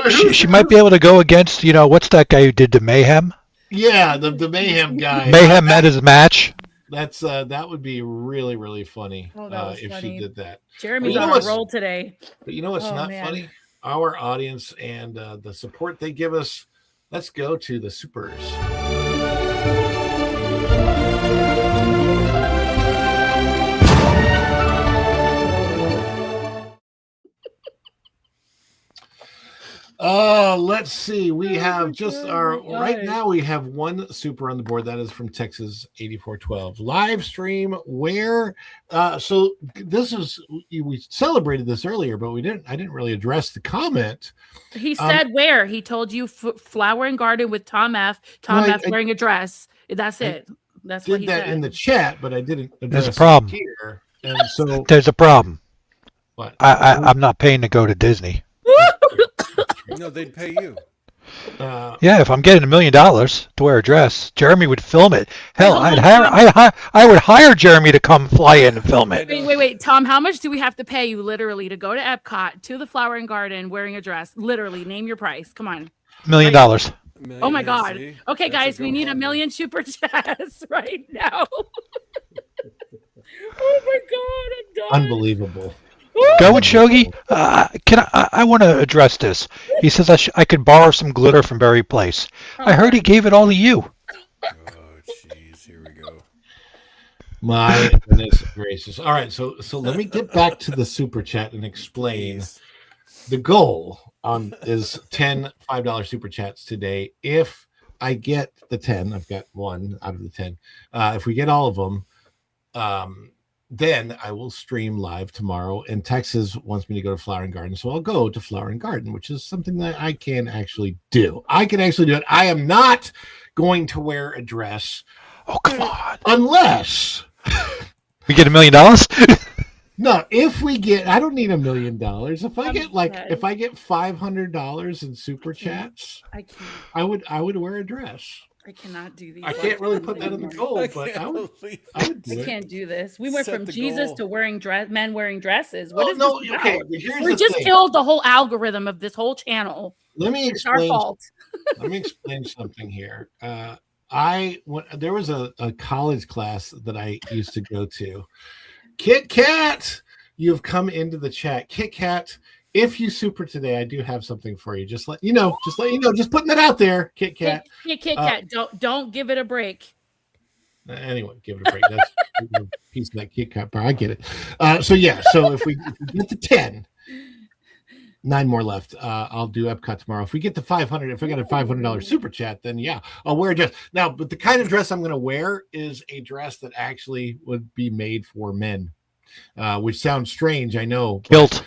She might be able to go against, what's that guy who did the Mayhem? Yeah, the Mayhem guy. Mayhem met his match. That would be really, really funny if funny. she did that. Jeremy's on a roll today. But you know what's not funny? Our audience and the support they give us. Let's go to the supers. Let's see. We have just right now we have one super on the board. That is from Texas 8412 live stream where so this is, we celebrated this earlier, but I didn't really address the comment. He said where he told you Flower and Garden with Tom F. F wearing a dress. That's it. That's what he said in the chat, but I didn't address There's a problem here. And so there's a problem. What? I'm not paying to go to Disney. No, they'd pay you. Yeah, if I'm getting $1 million to wear a dress, Jeremy would film it. Hell, I would hire Jeremy to come fly in and film it. Wait, Tom, how much do we have to pay you literally to go to Epcot to the Flower and Garden wearing a dress? Literally, name your price. Come on. $1 million. Oh my God. Okay, guys, we need 1 million super chats right now. Oh my God, I'm done. Unbelievable. Go with Shogi. I want to address this. He says I could borrow some glitter from Berry Place. I heard he gave it all to you. Oh, jeez, here we go. My goodness gracious! All right, so let me get back to the super chat and explain. The goal is 10 $5 super chats today. If I get the 10, I've got one out of the 10. If we get all of them, then I will stream live tomorrow. And Texas wants me to go to Flower and Garden, so I'll go to Flower and Garden, which is something that I can actually do. I can actually do it. I am not going to wear a dress. Oh, come on! Unless we get $1 million. No, if we get, I don't need $1 million. If I get $500 in super chats, I would wear a dress. I cannot do these. I can't really put that in the goal, but I would do it. I can't do this. We went from Jesus to wearing men wearing dresses. What is no, this okay. about? We just killed the whole algorithm of this whole channel. Let me explain. It's our fault. Let me explain something here. There was a college class that I used to go to. Kit Kat, you've come into the chat. Kit Kat if you super today, I do have something for you. Just let you know. Just putting it out there, Kit Kat. Kit Kat, don't give it a break. Anyway, give it a break. That's a piece of that Kit Kat bar. I get it. So if we get to 10, 9 more left. I'll do Epcot tomorrow. If we get to 500, if I got a $500 super chat, then yeah, I'll wear a dress. Now, but the kind of dress I'm going to wear is a dress that actually would be made for men, which sounds strange, I know. Kilt.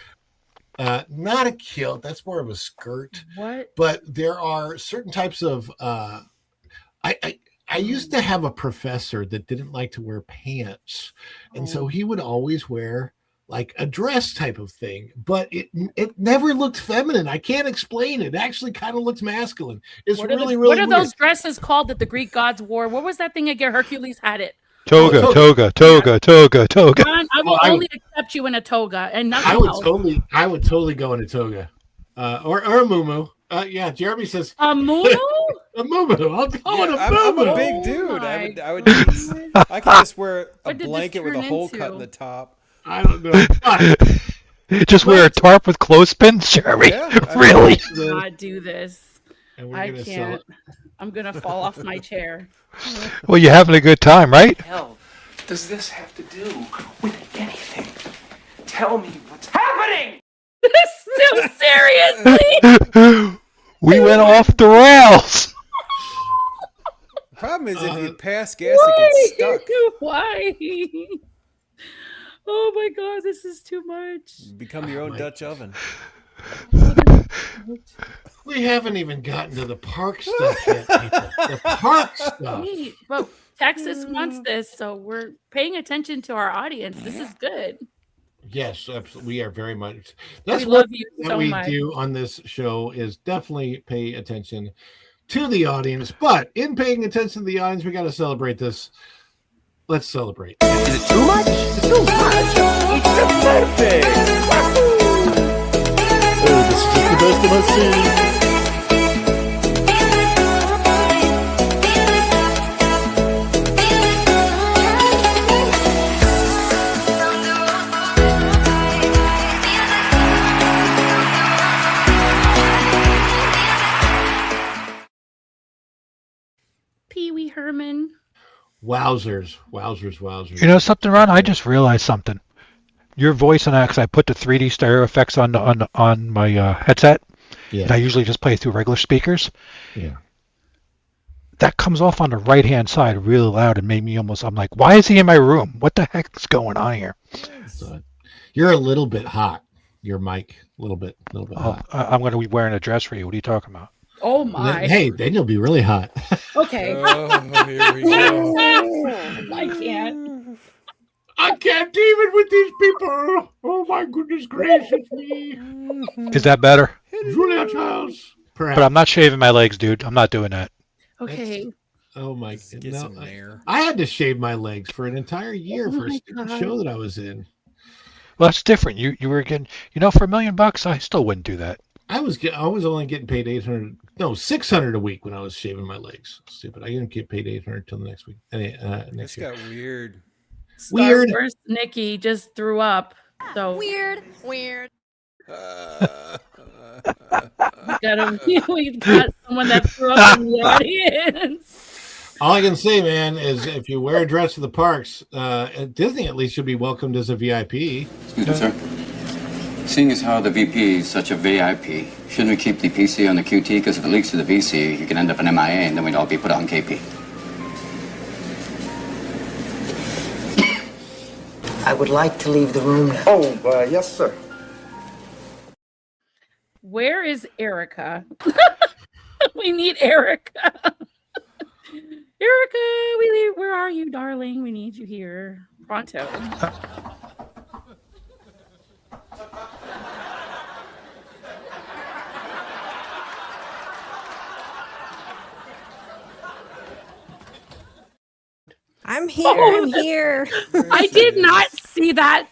Not a kilt. That's more of a skirt. What? But there are certain types of. I used to have a professor that didn't like to wear pants, and so he would always wear like a dress type of thing, but it never looked feminine. I can't explain it. It actually kind of looks masculine. It's What really what are weird. those dresses called that the Greek gods wore? What was that thing again? Hercules had it. Toga. Ron, I will only accept you in a toga and nothing else. I would totally go in a toga, or a muumuu. Yeah, Jeremy says a muumuu. A muumuu. I'll go in a muumuu. I'm a big dude. I could just wear a blanket with a hole cut in the top. I don't know. Just wear a tarp with clothespins, Jeremy. Yeah, really? I cannot do this. I can't. I'm gonna fall off my chair. Well, you're having a good time, right? Hell, does this have to do with anything? Tell me what's happening! No, seriously. We went off the rails. The problem is if you pass gas, it gets stuck. Why? Oh my God, this is too much. Become your own Dutch oven. We haven't even gotten to the park stuff yet, people. The park stuff. But Texas wants this, so we're paying attention to our audience. This is good. Yes, absolutely. We are very much. That's we what love you so we much. do on this show is definitely pay attention to the audience. But in paying attention to the audience, we got to celebrate this. Let's celebrate. Is it too much? It's too much. It's just perfect. Oh, this is just the best of my scene. Pee Wee Herman. Wowzers. You know something, Ron? I just realized something. Your voice and because I put the 3D stereo effects on my headset. Yeah. And I usually just play through regular speakers. Yeah. That comes off on the right-hand side really loud and made me I'm like, why is he in my room? What the heck's going on here? So, you're a little bit hot. Your mic, a little bit hot. I'm going to be wearing a dress for you. What are you talking about? Oh my! Hey, then you'll be really hot. Okay. Oh, here we go. I can't. I can't even with these people. Oh my goodness gracious me! Is that better? Julia Childs. Perhaps. But I'm not shaving my legs, dude. I'm not doing that. Okay. Oh my! Get some there. I had to shave my legs for an entire year for a stupid show that I was in. Well, that's different. You were getting, for $1 million, I still wouldn't do that. I was only getting paid $600 a week when I was shaving my legs. Stupid. I didn't get paid $800 till the next week. Next year. Got weird. Star Wars Nikki just threw up. So Weird. we got someone that threw up in the audience. All I can say, man, is if you wear a dress to the parks, Disney at least should be welcomed as a VIP. Excuse me, sir. Seeing as how the VP is such a VIP, shouldn't we keep the PC on the QT? Because if it leaks to the VC, you can end up an MIA, and then we'd all be put on KP. I would like to leave the room now. Oh, yes, sir. Where is Erica? We need Erica. Erica, where are you, darling? We need you here. Pronto. I'm here. I did not see that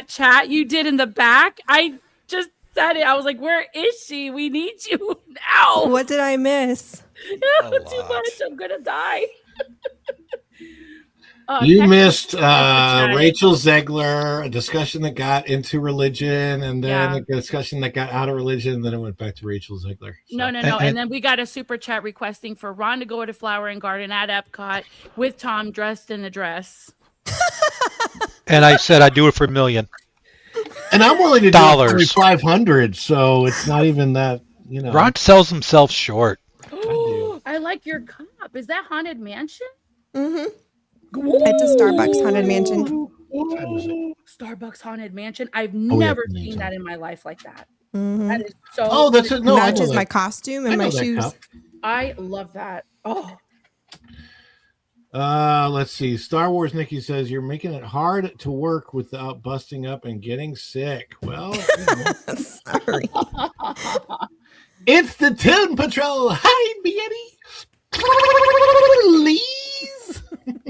chat you did in the back. I just said it. I was like, where is she? We need you now. What did I miss? Too much. I'm going to die. You missed chatted. Rachel Zegler, a discussion that got into religion, and then Yeah. a discussion that got out of religion, and then it went back to Rachel Zegler. So. No. And then we got a super chat requesting for Ron to go to Flower and Garden at Epcot with Tom dressed in a dress. And I said I'd do it for $1 million. And I'm willing to do it for 500, so it's not even that, you know. Ron sells himself short. I like your cup. Is that Haunted Mansion? Mm-hmm. It's a Starbucks Haunted Mansion. Starbucks Haunted Mansion. I've never seen that in my life like that. Mm-hmm. That is so. Oh, that's it. No, matches my costume and my shoes. Cup. I love that. Oh. Let's see. Star Wars Nikki says you're making it hard to work without busting up and getting sick. Well, sorry. It's the Tin Patrol. Hide me, Eddie. Please.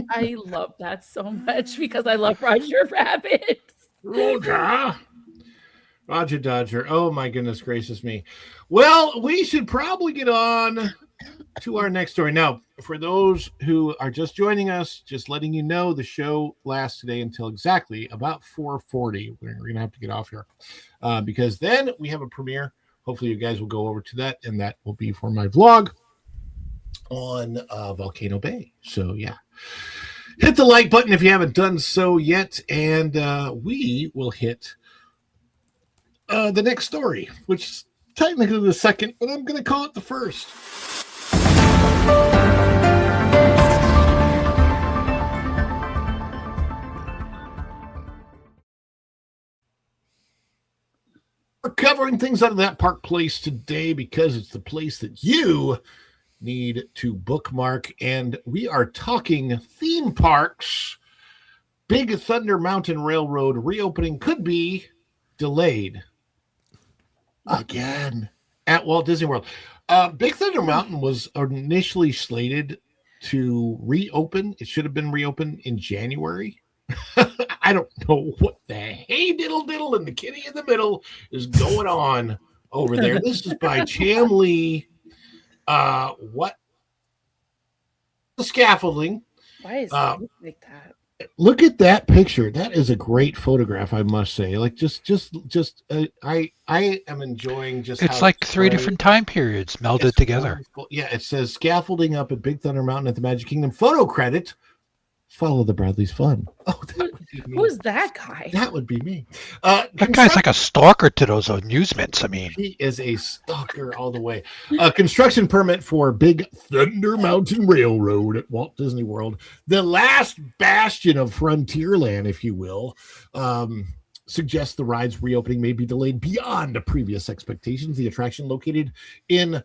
I love that so much because I love Roger Rabbit. Roger Dodger. Oh my goodness gracious me. Well, we should probably get on to our next story. Now, for those who are just joining us, just letting you know, the show lasts today until exactly about 4:40. We're going to have to get off here because then we have a premiere. Hopefully you guys will go over to that, and that will be for my vlog on Volcano Bay. So, yeah. Hit the like button if you haven't done so yet, and we will hit the next story, which is technically the second, but I'm going to call it the first. We're covering things out of that park place today because it's the place that you need to bookmark, and we are talking theme parks. Big Thunder Mountain Railroad reopening could be delayed again at Walt Disney World. Big Thunder Mountain was initially slated to reopen. It should have been reopened in January. I don't know what the hey diddle diddle and the kitty in the middle is going on over there. This is by Cham Lee. What? The scaffolding. Why is it like that? Look at that picture. That is a great photograph, I must say. Like, I am enjoying just. It's like three different time periods melded together. Wonderful. Yeah, it says scaffolding up at Big Thunder Mountain at the Magic Kingdom. Photo credit. Follow the Bradley's fun. Oh, that would be me. Who's that guy? That would be me. That guy's like a stalker to those amusements. I mean, he is a stalker all the way. Construction permit for Big Thunder Mountain Railroad at Walt Disney World, the last bastion of Frontierland, if you will, suggests the ride's reopening may be delayed beyond previous expectations. The attraction located in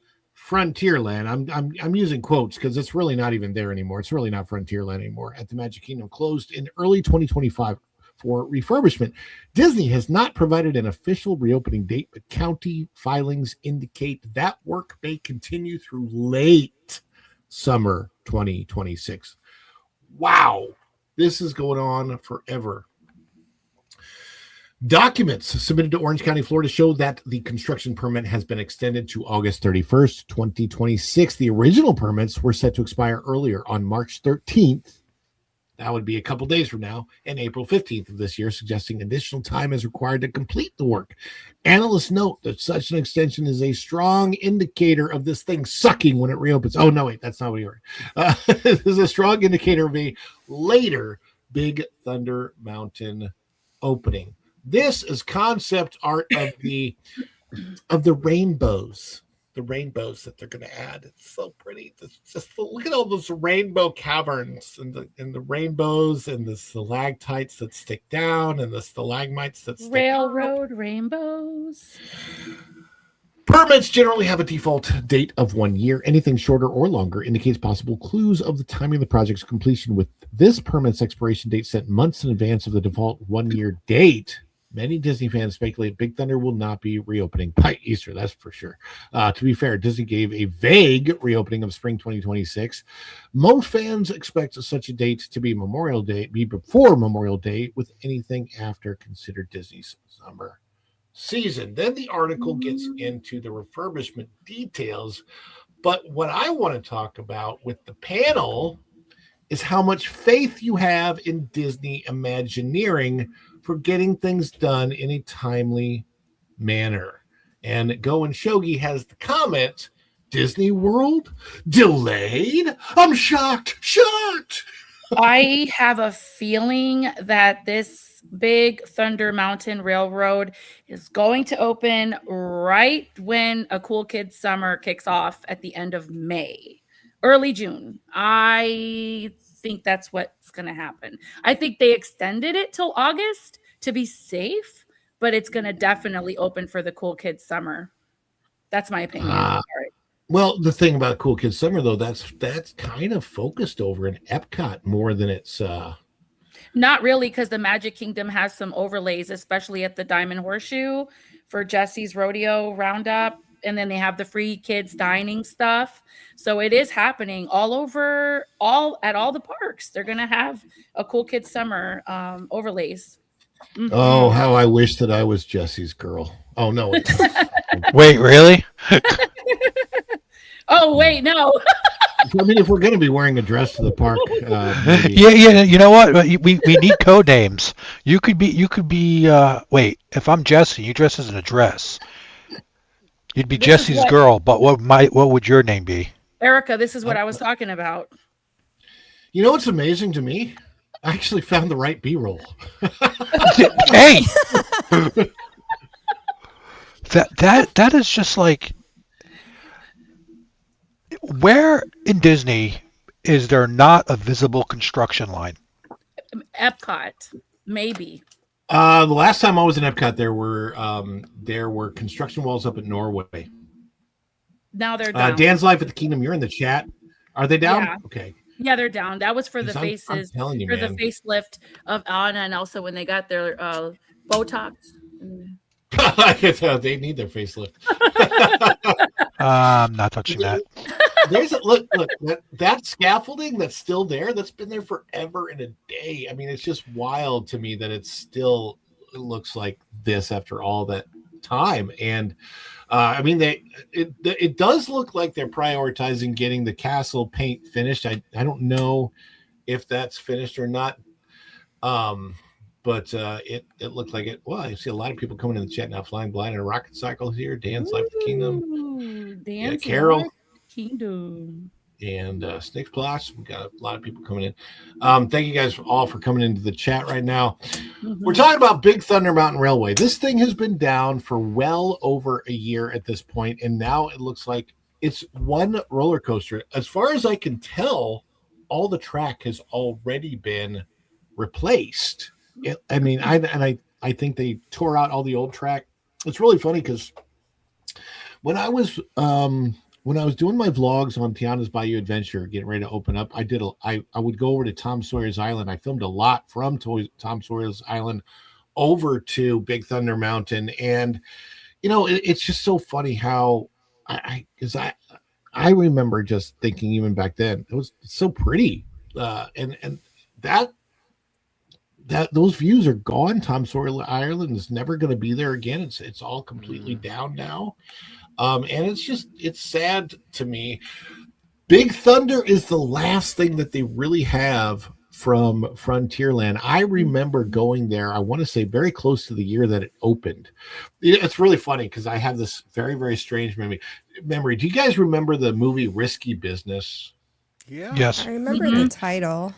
Frontierland. I'm using quotes because it's really not even there anymore. It's really not Frontierland anymore. At the Magic Kingdom, closed in early 2025 for refurbishment. Disney has not provided an official reopening date, but county filings indicate that work may continue through late summer 2026. Wow, this is going on forever. Documents submitted to Orange County, Florida show that the construction permit has been extended to August 31st, 2026. The original permits were set to expire earlier on March 13th. That would be a couple days from now, and April 15th of this year, suggesting additional time is required to complete the work. Analysts note that such an extension is a strong indicator of this thing sucking when it reopens. Oh, no, wait, that's not what you heard. This is a strong indicator of a later Big Thunder Mountain opening. This is concept art of the rainbows, the rainbows that they're going to add. It's so pretty. Just look at all those rainbow caverns and the rainbows and the stalactites that stick down and the stalagmites that stick Railroad rainbows. Permits generally have a default date of 1 year. Anything shorter or longer indicates possible clues of the timing of the project's completion. With this permit's expiration date set months in advance of the default 1 year date, many Disney fans speculate Big Thunder will not be reopening by Easter, that's for sure. To be fair, Disney gave a vague reopening of spring 2026. Most fans expect such a date to be before Memorial Day, with anything after considered Disney's summer season. Then the article gets into the refurbishment details. But what I want to talk about with the panel is how much faith you have in Disney Imagineering for getting things done in a timely manner. And Go and Shogi has the comment, Disney World delayed? I'm shocked. I have a feeling that this Big Thunder Mountain Railroad is going to open right when A Cool Kids Summer kicks off at the end of May, early June. I think that's what's going to happen. I think they extended it till August to be safe, but it's going to definitely open for the Cool Kids Summer. That's my opinion. Sorry. Well, the thing about Cool Kids Summer, though, that's kind of focused over in Epcot more than it's. Not really, because the Magic Kingdom has some overlays, especially at the Diamond Horseshoe for Jesse's Rodeo Roundup. And then they have the free kids dining stuff. So it is happening all over, at all the parks. They're going to have a Cool Kids Summer overlays. Mm-hmm. Oh, how I wish that I was Jesse's girl. Oh, no. Wait, really? Oh, wait, no. I mean, if we're going to be wearing a dress to the park, yeah. You know what? We need code names. You could be. Wait, if I'm Jesse, you dress as in a dress. You'd be Jesse's girl, but what would your name be? Erica, this is what I was talking about. You know what's amazing to me? I actually found the right B-roll. Hey, that is just like. Where in Disney is there not a visible construction line? Epcot, maybe. The last time I was in Epcot, there were construction walls up at Norway. Now they're down. Dan's Life at the Kingdom. You're in the chat. Are they down? Yeah. Okay. Yeah, they're down. That was for the faces, I'm you, for man. the facelift of Anna, and also when they got their Botox. They need their facelift. I'm not touching that. There's look that scaffolding that's still there. That's been there forever and a day. I mean, it's just wild to me that it looks like this after all that time. And I mean, it does look like they're prioritizing getting the castle paint finished. I don't know if that's finished or not. But it looked like it. Well, I see a lot of people coming in the chat now. Flying Blind and a Rocket Cycle here. Dan's Life the Kingdom. Dan's Carol. Life Kingdom. And Snakes Plus. We got a lot of people coming in. Thank you guys all for coming into the chat right now. Mm-hmm. We're talking about Big Thunder Mountain Railway. This thing has been down for well over a year at this point, and now it looks like it's one roller coaster. As far as I can tell, all the track has already been replaced. I think they tore out all the old track. It's really funny because when I was doing my vlogs on Tiana's Bayou Adventure, getting ready to open up, I would go over to Tom Sawyer's Island. I filmed a lot from Tom Sawyer's Island over to Big Thunder Mountain, and it's just so funny how I remember just thinking even back then it was so pretty, and that those views are gone. Tom Sawyer Island is never going to be there again. It's all completely down now. And it's sad to me. Big Thunder is the last thing that they really have from Frontierland. I remember going there, I want to say very close to the year that it opened. It's really funny because I have this very, very strange memory. Do you guys remember the movie Risky Business? Yeah. Yes. I remember the title.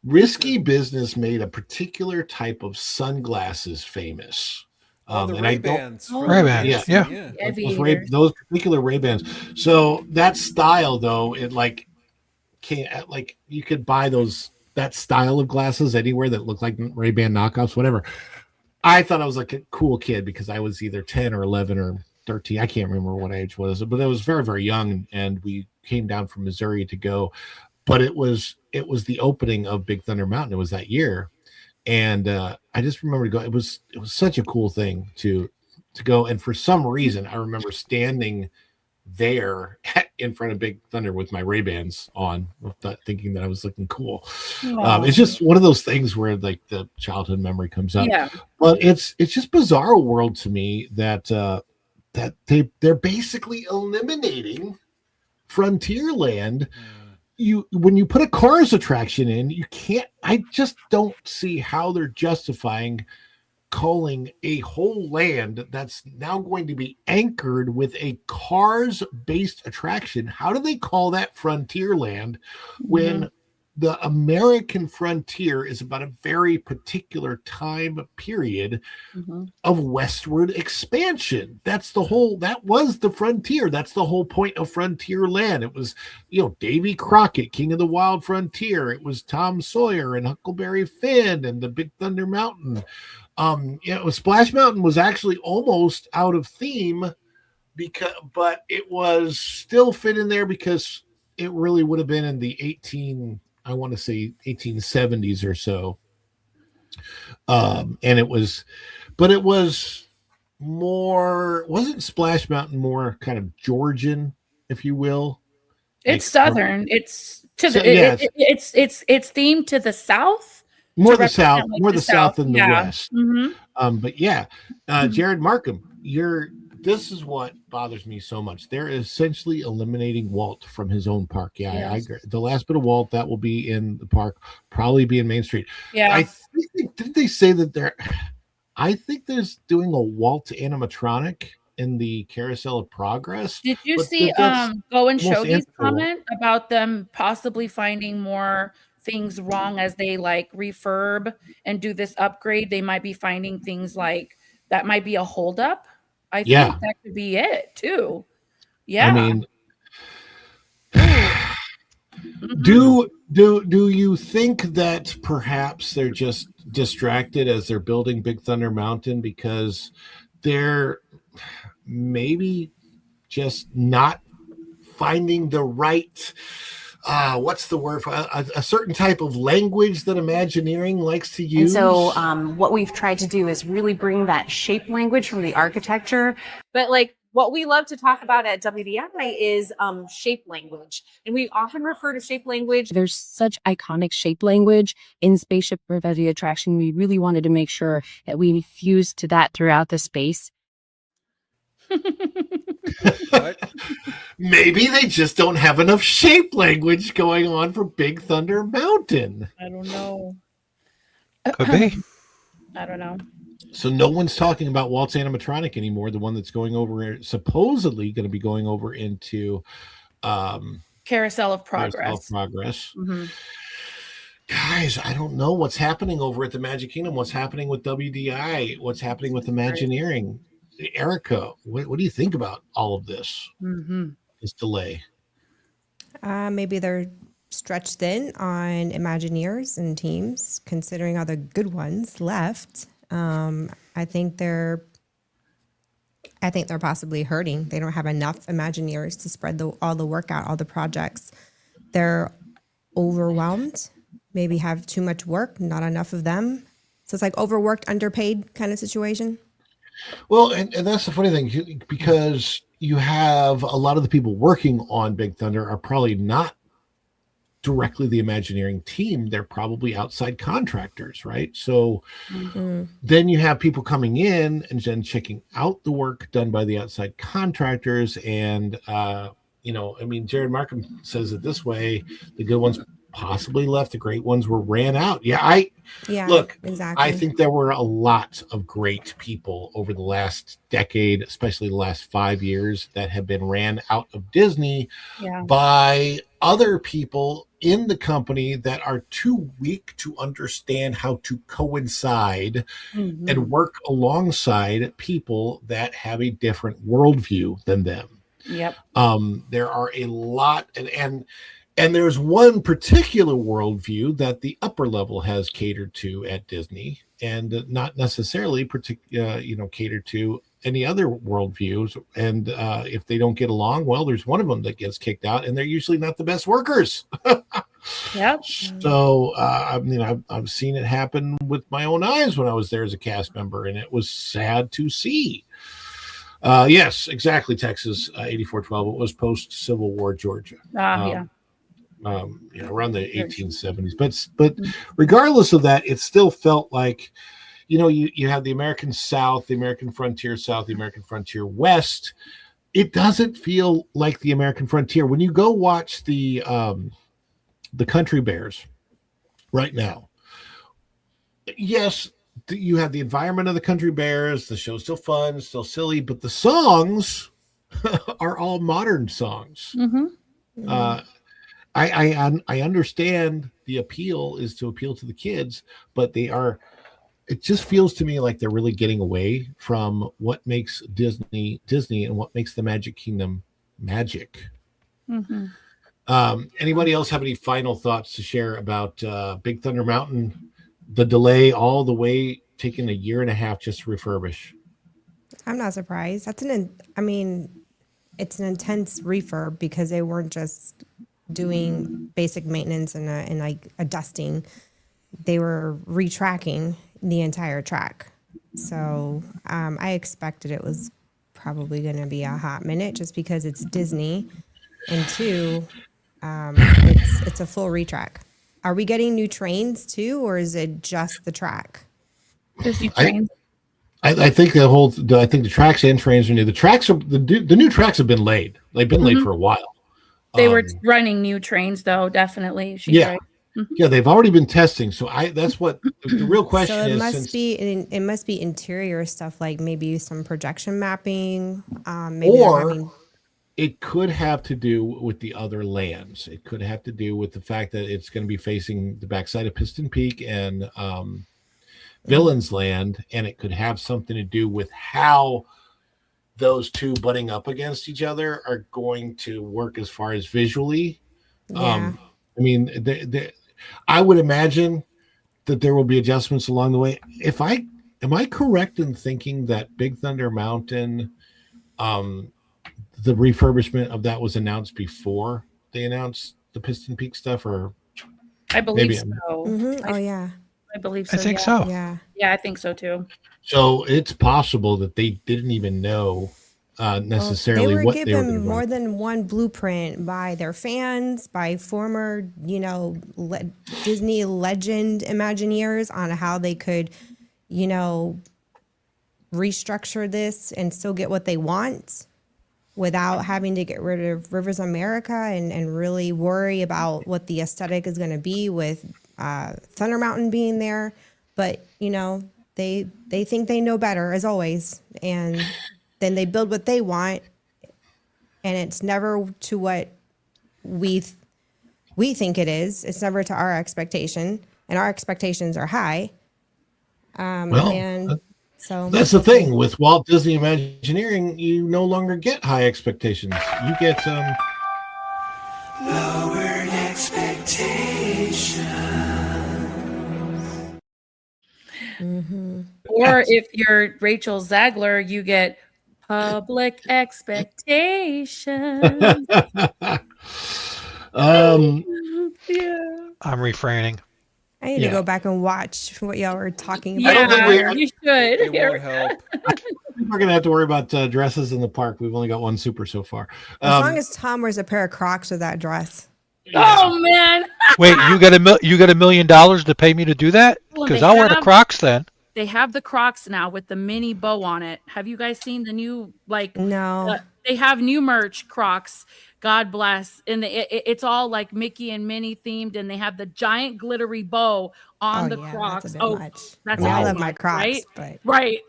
Risky Business made a particular type of sunglasses famous. The Ray-Bans. Ray-Bans, yeah. Those particular Ray-Bans. So that style, though, it you could buy that style of glasses anywhere that looked like Ray-Ban knockoffs, whatever. I thought I was like a cool kid because I was either 10 or 11 or 13. I can't remember what age was, but I was very, very young, and we came down from Missouri to go. But it was the opening of Big Thunder Mountain. It was that year. And I just remember it was such a cool thing to go. And for some reason, I remember standing there in front of Big Thunder with my Ray-Bans on, thinking that I was looking cool. It's just one of those things where like the childhood memory comes up. Yeah. But it's just bizarre world to me that they're basically eliminating Frontierland when you put a Cars attraction in, you can't. I just don't see how they're justifying calling a whole land that's now going to be anchored with a Cars based attraction. How do they call that Frontierland when the American frontier is about a very particular time period of westward expansion? That was the frontier. That's the whole point of Frontierland. It was, Davy Crockett, King of the Wild Frontier. It was Tom Sawyer and Huckleberry Finn and the Big Thunder Mountain. Splash Mountain was actually almost out of theme but it was still fit in there because it really would have been in the 1870s or so. And it was more, wasn't Splash Mountain more kind of Georgian, if you will? It's southern. It's to the it's themed to the south. More the south, like more the south than the yeah. west. But yeah, Jared Markham, this is what bothers me so much. They're essentially eliminating Walt from his own park. Yeah, Yes. I agree. The last bit of Walt that will be in the park, probably be in Main Street. Yeah. I think did they say that I think there's doing a Walt animatronic in the Carousel of Progress. Did you but see that's Go and almost Shogi's integral. comment about them possibly finding more things wrong as they like refurb and do this upgrade? They might be finding things like that might be a holdup. I Yeah. think that could be it too. Yeah. I mean, do you think that perhaps they're just distracted as they're building Big Thunder Mountain because they're maybe just not finding the right what's the word for a certain type of language that Imagineering likes to use? And so what we've tried to do is really bring that shape language from the architecture. But like what we love to talk about at WDI is shape language. And we often refer to shape language. There's such iconic shape language in Spaceship Revetti Attraction. We really wanted to make sure that we fused to that throughout the space. Maybe they just don't have enough shape language going on for Big Thunder Mountain. I don't know. Could be. I don't know. So no one's talking about Walt's animatronic anymore. The one that's going over, supposedly going to be going over into Carousel of Progress. Carousel of Progress. Mhm. Guys, I don't know what's happening over at the Magic Kingdom. What's happening with WDI? What's happening with Imagineering? Erica, what do you think about all of this? This delay? Maybe they're stretched thin on Imagineers and teams, considering all the good ones left. I think they're possibly hurting. They don't have enough Imagineers to spread all the work out, all the projects. They're overwhelmed. Maybe have too much work, not enough of them. So it's like overworked, underpaid kind of situation. Well, and that's the funny thing, because you have a lot of the people working on Big Thunder are probably not directly the Imagineering team. They're probably outside contractors, right? So then you have people coming in and then checking out the work done by the outside contractors. And, Jared Markham says it this way: the good ones possibly left, the great ones were ran out. Look, exactly. I think there were a lot of great people over the last decade, especially the last 5 years, that have been ran out of Disney by other people in the company that are too weak to understand how to coincide and work alongside people that have a different worldview than them. Yep. There are a lot, and there's one particular worldview that the upper level has catered to at Disney, and not necessarily catered to any other worldviews. And if they don't get along, well, there's one of them that gets kicked out, and they're usually not the best workers. Yep. So I've seen it happen with my own eyes when I was there as a cast member, and it was sad to see. Yes, exactly. Texas 8412. It was post Civil War Georgia. Around the 1870s. But regardless of that, it still felt like, you have the American South, the American Frontier South, the American Frontier West. It doesn't feel like the American Frontier. When you go watch the the country bears right now. Yes, you have the environment of the country bears. The show's still fun, still silly, but the songs are all modern songs. Uh, I understand the appeal is to appeal to the kids, but they are. It just feels to me like they're really getting away from what makes Disney and what makes the Magic Kingdom magic. Anybody else have any final thoughts to share about Big Thunder Mountain? The delay all the way taking a year and a half just to refurbish. I'm not surprised. It's an intense refurb because they weren't just doing basic maintenance and like a dusting. They were retracking the entire track. So I expected it was probably going to be a hot minute just because it's Disney. And two, it's a full retrack. Are we getting new trains too, or is it just the track? Just new trains. I think the tracks and trains are new. The tracks are the new tracks have been laid. They've been laid for a while. They were running new trains though, definitely. She's right. Yeah, they've already been testing. So that's what the real question so it is. It must be interior stuff, like maybe some projection mapping. It could have to do with the other lands. It could have to do with the fact that it's going to be facing the backside of Piston Peak and Villains Land, and it could have something to do with how those two butting up against each other are going to work as far as visually. Yeah. I would imagine that there will be adjustments along the way. Am I correct in thinking that Big Thunder Mountain, the refurbishment of that was announced before they announced the Piston Peak stuff, or I believe so. Oh yeah, I believe so. I think so. Yeah, I think so too. So it's possible that they didn't even know necessarily what they were given doing. more than one blueprint by their fans, by former, Disney legend Imagineers on how they could, restructure this and still get what they want without having to get rid of Rivers America and really worry about what the aesthetic is going to be with Thunder Mountain being there. But, they think they know better, as always. And then they build what they want. And it's never to what we think it is. It's never to our expectation. And our expectations are high. So that's the thing with Walt Disney Imagineering, you no longer get high expectations. You get lowered expectations. Or if you're Rachel Zegler, you get public expectations. I'm refraining. I need to go back and watch what y'all were talking Yeah, about. you should. It won't help. we're gonna have to worry about dresses in the park. We've only got one super so far. As long as Tom wears a pair of Crocs with that dress. Oh man! Wait, you got $1 million to pay me to do that? Because I'll wear the Crocs then. They have the Crocs now with the mini bow on it. Have you guys seen the new No. They have new merch Crocs. God bless. And it's all like Mickey and Minnie themed, and they have the giant glittery bow on the Crocs. That's a bit much. That's I love much, my Crocs, right?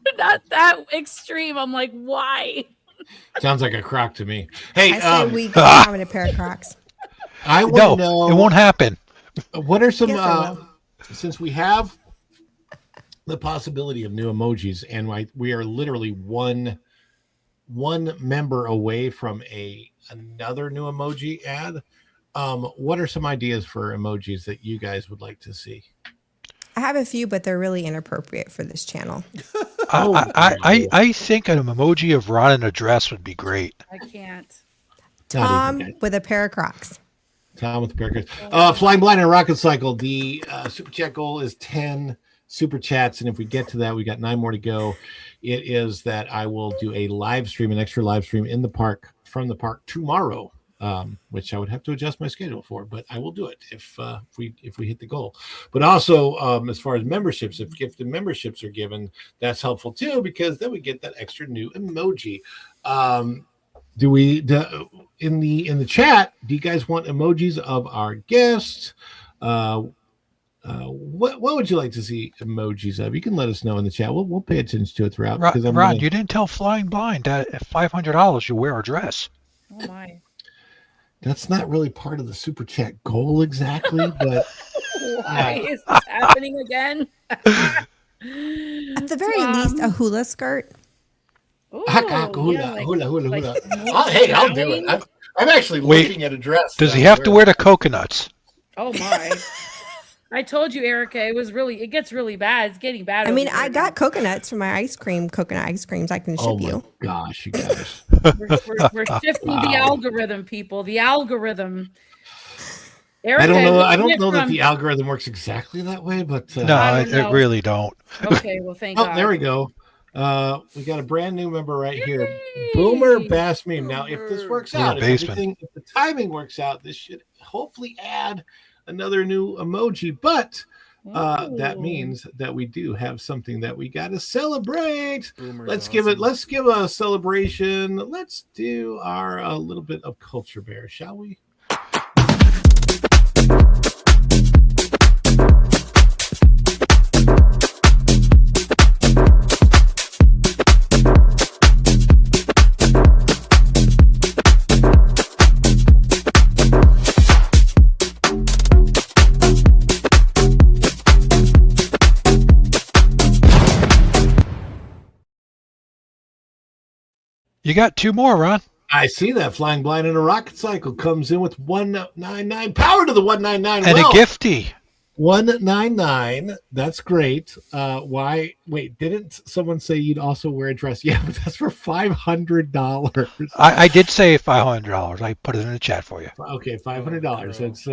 but Not that extreme. I'm like, why? Sounds like a Croc to me. Hey, I say we go having a pair of Crocs. I want to know. It won't happen. What are some since we have the possibility of new emojis, and we are literally one member away from another new emoji ad. What are some ideas for emojis that you guys would like to see? I have a few, but they're really inappropriate for this channel. I think an emoji of Ron in a dress would be great. I can't. Tom with a pair of Crocs. Tom with the pair of Crocs. Flying Blind and Rocket Cycle. The super chat goal is 10 super chats, and if we get to that, we got 9 more to go. It is that I will do a live stream, an extra live stream in the park, from the park tomorrow, which I would have to adjust my schedule for, but I will do it if we hit the goal. But also, as far as memberships, if gifted memberships are given, that's helpful too, because then we get that extra new emoji. Do we in the chat? Do you guys want emojis of our guests? What would you like to see emojis of? You can let us know in the chat. We'll pay attention to it throughout. Because Ron, you didn't tell Flying Blind that at $500 you wear a dress. Oh my. That's not really part of the super chat goal exactly, but why is this happening again? At the very least, a hula skirt. Ooh, hula. Hey, I'll do it. I'm actually looking at a dress. Does he have to wear the coconuts? Oh my. I told you, Erica, it gets really bad. It's getting bad. I mean, I got coconuts for my coconut ice creams I can ship you. Oh my gosh, you guys. We're shifting the algorithm, people. The algorithm. Erica, I don't know that the algorithm works exactly that way, but no, it really don't. Okay, well, thank God. There we go. We got a brand new member right here, Boomer Bass Meme. Now, if this works out, if the timing works out, this should hopefully add another new emoji. But that means that we do have something that we got to celebrate. Let's give a celebration. Let's do our little bit of culture bear, shall we? You got two more, Ron. I see that. Flying Blind in a Rocket Cycle comes in with 199. Power to the 199. And a gifty. 199. That's great. Why? Wait, didn't someone say you'd also wear a dress? Yeah, but that's for $500. I did say $500. I put it in the chat for you. Okay, $500. It's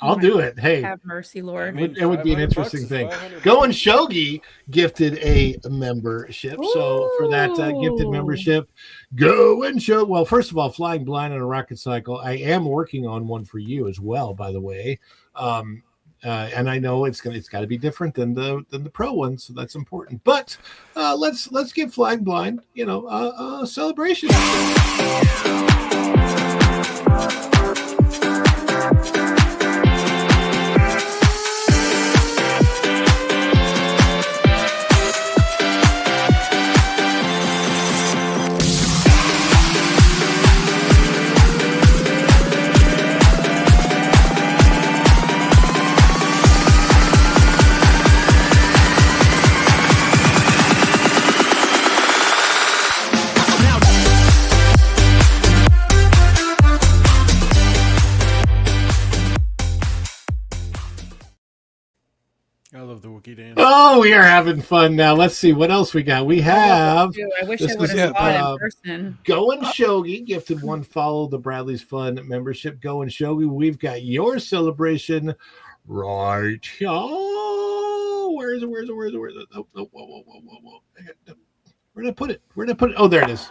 I'll do it. Hey, have mercy, Lord. It would be an interesting thing. Going Shogi gifted a membership. Ooh. So for that gifted membership, go and show. Well, first of all, Flying Blind on a Rocket Cycle. I am working on one for you as well, by the way. And I know it's got to be different than the pro one, so that's important. But let's give Flying Blind, a celebration. I love the Wookiee dance. Oh, we are having fun now. Let's see what else we got. We have. I wish I would have saw it in person. Going Shogi gifted one follow the Bradley's Fun membership. Going Shogi, we've got your celebration right here. Where is it? Oh, whoa. Where did I put it? Oh, there it is.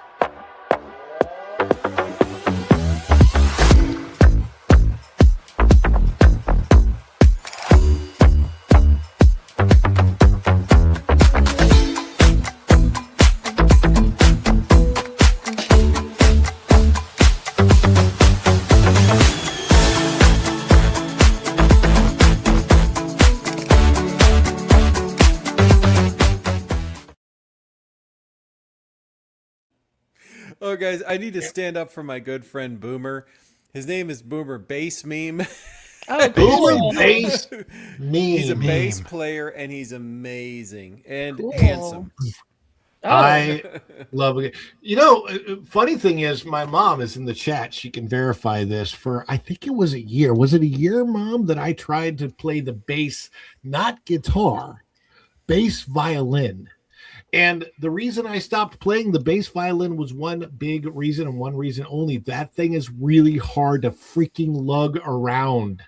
Oh, guys, I need to stand up for my good friend Boomer. His name is Boomer Bass Meme. Oh, Boomer Bass Meme. He's a bass player, and he's amazing and handsome. Oh. I love it. Funny thing is, my mom is in the chat. She can verify this for, I think it was a year. Was it a year, Mom, that I tried to play the bass, not guitar, bass violin? And the reason I stopped playing the bass violin was one big reason and one reason only. That thing is really hard to freaking lug around.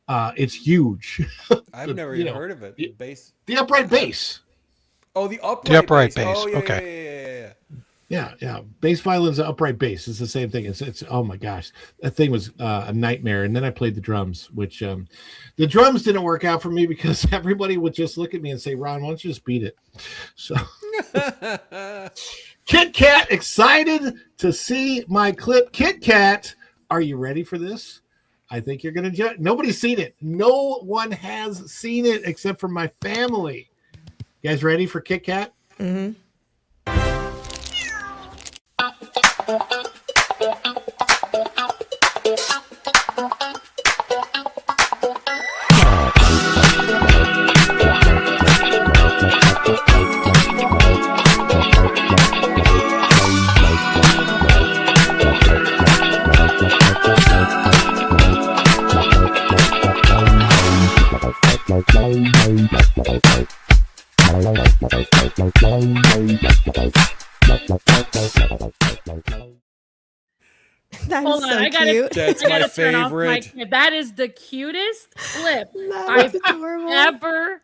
It's huge. I've never even heard of it. The upright bass. Oh, the upright bass. Oh, yeah, okay. Yeah. Bass violin's an upright bass. It's the same thing. It's oh my gosh, that thing was a nightmare. And then I played the drums, which the drums didn't work out for me because everybody would just look at me and say, "Ron, why don't you just beat it?" So Kit Kat, excited to see my clip. Kit Kat, are you ready for this? I think you're going to judge. Nobody's seen it. No one has seen it except for my family. You guys ready for Kit Kat? Mm-hmm. That Hold is on, so I gotta, cute. That's I my gotta turn off favorite. that is the cutest clip That is I've adorable. ever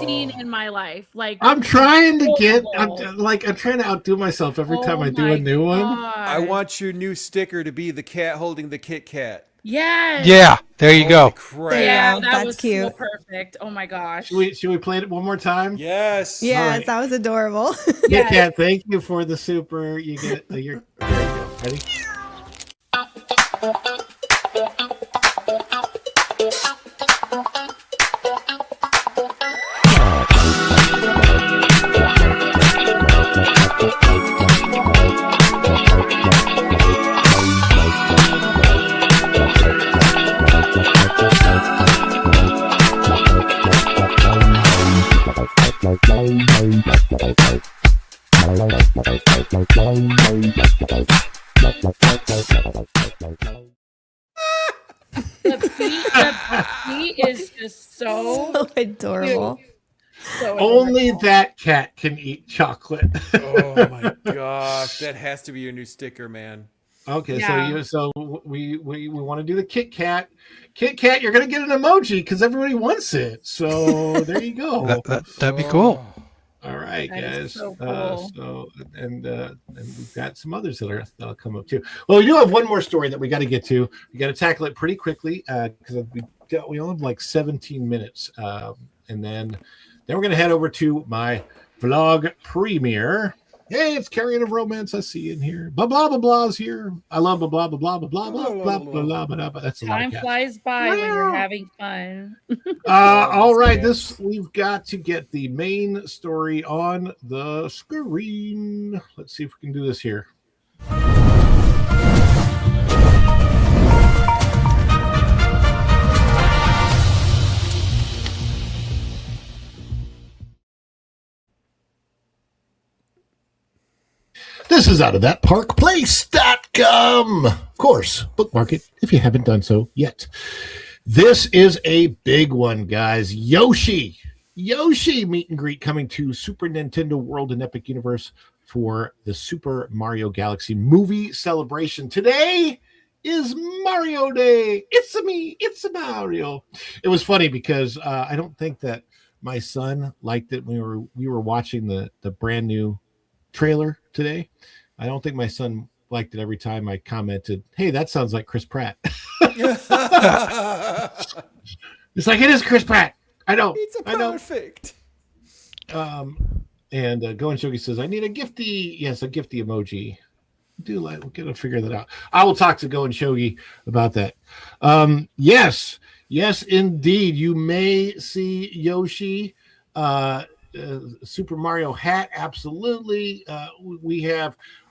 seen in my life. Like, I'm trying to get, adorable. I'm trying to outdo myself every time Oh I do a my new one. I God. want your new sticker to be the cat holding the Kit Kat. Yes. Yeah, there you Holy go. crap. There you Yeah, go. that That's was cute. so perfect. Oh my gosh. Should we play it one more time? Yes. Yes, All right. that was adorable. Kit Yes. Kat, thank you for the super. You get there you go. Ready? The beat is just so So adorable. cute. So adorable. Only that cat can eat chocolate. Oh my gosh, that has to be your new sticker, man. Okay, Yeah. so we want to do the Kit Kat. Kit Kat, you're gonna get an emoji because everybody wants it. So there you go. That'd be cool. All right, That is guys. so cool. And we've got some others that'll come up too. Well, we do have one more story that we got to get to. We got to tackle it pretty quickly because we only have like 17 minutes, and then we're gonna head over to my vlog premiere. Hey, it's Carrion of Romance. I see you in here. Blah blah blah blah's here. I love blah blah blah blah blah blah blah blah blah blah blah. That's a lot Time of cats. flies by when you're having fun. All right, we've got to get the main story on the screen. Let's see if we can do this here. This is out of that parkplace.com. Of course, bookmark it if you haven't done so yet. This is a big one, guys. Yoshi meet and greet coming to Super Nintendo World and Epic Universe for the Super Mario Galaxy movie celebration. Today is Mario Day. It's a Mario. It was funny because I don't think that my son liked it when we were watching the brand new trailer today. I don't think my son liked it every time I commented, "Hey, that sounds like Chris Pratt." It's like, it is Chris Pratt. I know. It's perfect. And Go and Shogi says, "I need a gifty." Yes, a gifty emoji. We're gonna figure that out. I will talk to Go and Shogi about that. Yes, indeed. You may see Yoshi. Super Mario hat, absolutely.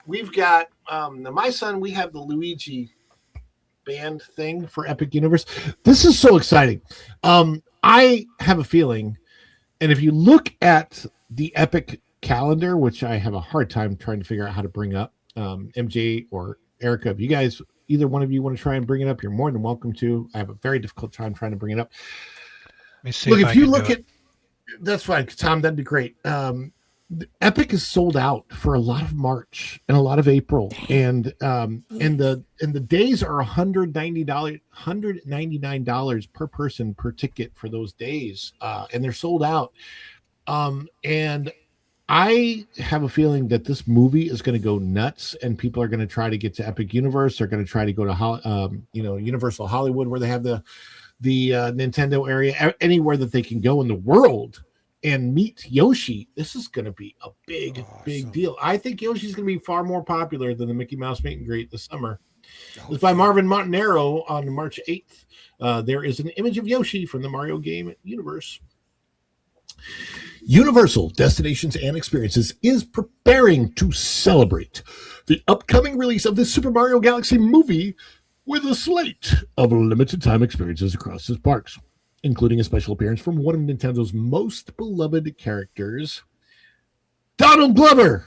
We've got my son. We have the Luigi band thing for Epic Universe. This is so exciting. I have a feeling, and if you look at the Epic calendar, which I have a hard time trying to figure out how to bring up, MJ or Erica, if you guys, either one of you want to try and bring it up, you're more than welcome to. I have a very difficult time trying to bring it up. Let me see Look, if if you can look do at, that's fine, Tom. That'd be great. Epic is sold out for a lot of March and a lot of April, and the days are $199 per person per ticket for those days, and they're sold out. And I have a feeling that this movie is going to go nuts, and people are going to try to get to Epic Universe. They're going to try to go to Universal Hollywood, where they have the Nintendo area, anywhere that they can go in the world and meet Yoshi. This is going to be a big deal. I think Yoshi's going to be far more popular than the Mickey Mouse meet and greet this summer. It's by Marvin Montanaro on March 8th. There is an image of Yoshi from the Mario game universe. Universal Destinations and Experiences is preparing to celebrate the upcoming release of the Super Mario Galaxy movie with a slate of limited time experiences across its parks, including a special appearance from one of Nintendo's most beloved characters, Donald Glover.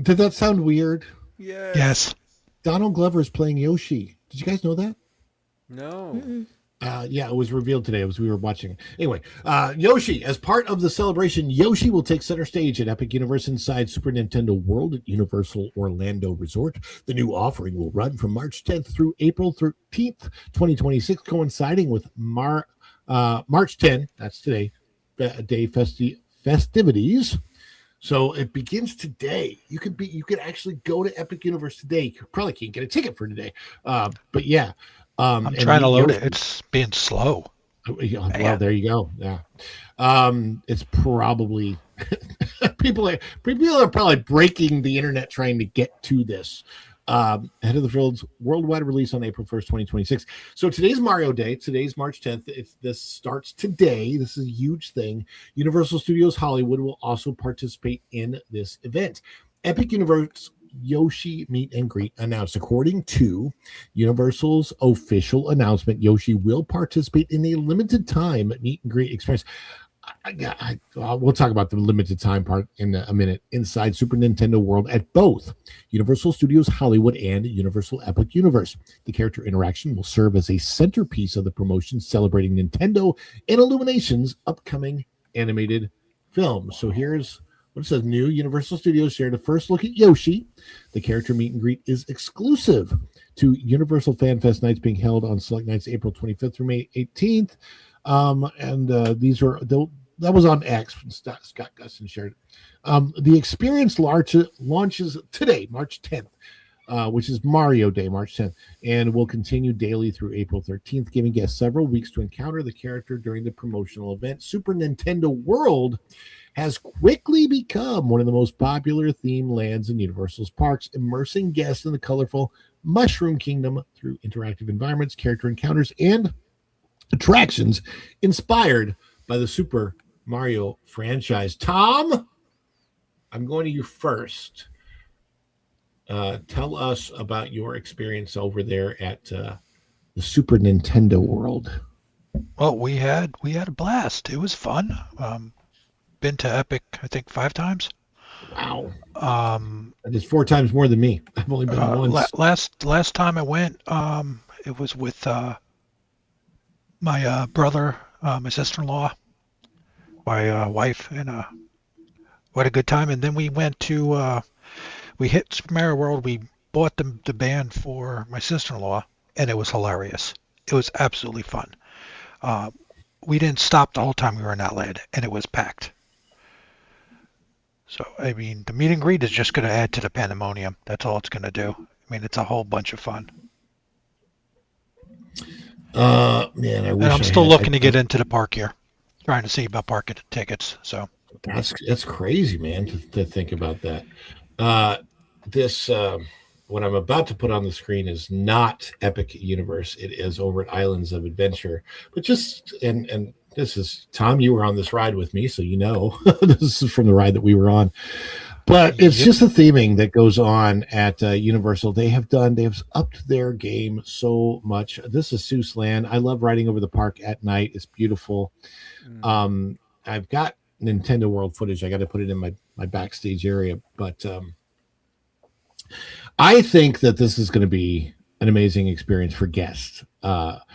Did that sound weird? Yes. Donald Glover is playing Yoshi. Did you guys know that? No. Yeah, it was revealed today as we were watching it. Anyway, Yoshi, as part of the celebration, Yoshi will take center stage at Epic Universe inside Super Nintendo World at Universal Orlando Resort. The new offering will run from March 10th through April 13th, 2026, coinciding with March 10, that's today, day festivities. So it begins today. You could actually go to Epic Universe today. You probably can't get a ticket for today, but yeah. I'm trying to load it. It's being slow. Well, there you go. Yeah. It's probably people are probably breaking the internet trying to get to this. Ahead of the field's worldwide release on April 1st, 2026. So today's Mario Day. Today's March 10th. If this starts today, this is a huge thing. Universal Studios Hollywood will also participate in this event. Epic Universe Yoshi meet and greet announced. According to Universal's official announcement, Yoshi will participate in a limited time meet and greet experience. We'll talk about the limited time part in a minute inside Super Nintendo World at both Universal Studios Hollywood and Universal Epic Universe. The character interaction will serve as a centerpiece of the promotion celebrating Nintendo and Illumination's upcoming animated film. So here's what it says. New Universal Studios shared a first look at Yoshi. The character meet and greet is exclusive to Universal Fan Fest nights being held on select nights April 25th through May 18th. That was on X. Scott Gustin shared it. The experience launches today, March 10th, which is Mario Day, March 10th, and will continue daily through April 13th, giving guests several weeks to encounter the character during the promotional event. Super Nintendo World has quickly become one of the most popular theme lands in Universal's parks, immersing guests in the colorful Mushroom Kingdom through interactive environments, character encounters, and attractions inspired by the Super Mario franchise. Tom, I'm going to you first. Tell us about your experience over there at the Super Nintendo World. Well, we had a blast. It was fun. Been to Epic, I think 5 times. Wow. That is 4 times more than me. I've only been once. Last time I went, it was with my brother, my sister-in-law, my wife, and we had a good time. And then we went to we hit Super Mario World. We bought the band for my sister-in-law, and it was hilarious. It was absolutely fun. We didn't stop the whole time we were in that land, and it was packed. So, I mean, the meet and greet is just going to add to the pandemonium. That's all it's going to do. I mean, it's a whole bunch of fun. Man, I wish. And I'm still looking to get into the park here, trying to see about parking tickets. So that's crazy, man, to think about that. This what I'm about to put on the screen is not Epic Universe. It is over at Islands of Adventure. But just and this is Tom. You were on this ride with me, so you know this is from the ride that we were on. But it's just a theming that goes on at Universal. They have upped their game so much. This is Seuss Land. I love riding over the park at night. It's beautiful. I've got Nintendo World footage. I got to put it in my backstage area. But I think that this is going to be an amazing experience for guests. I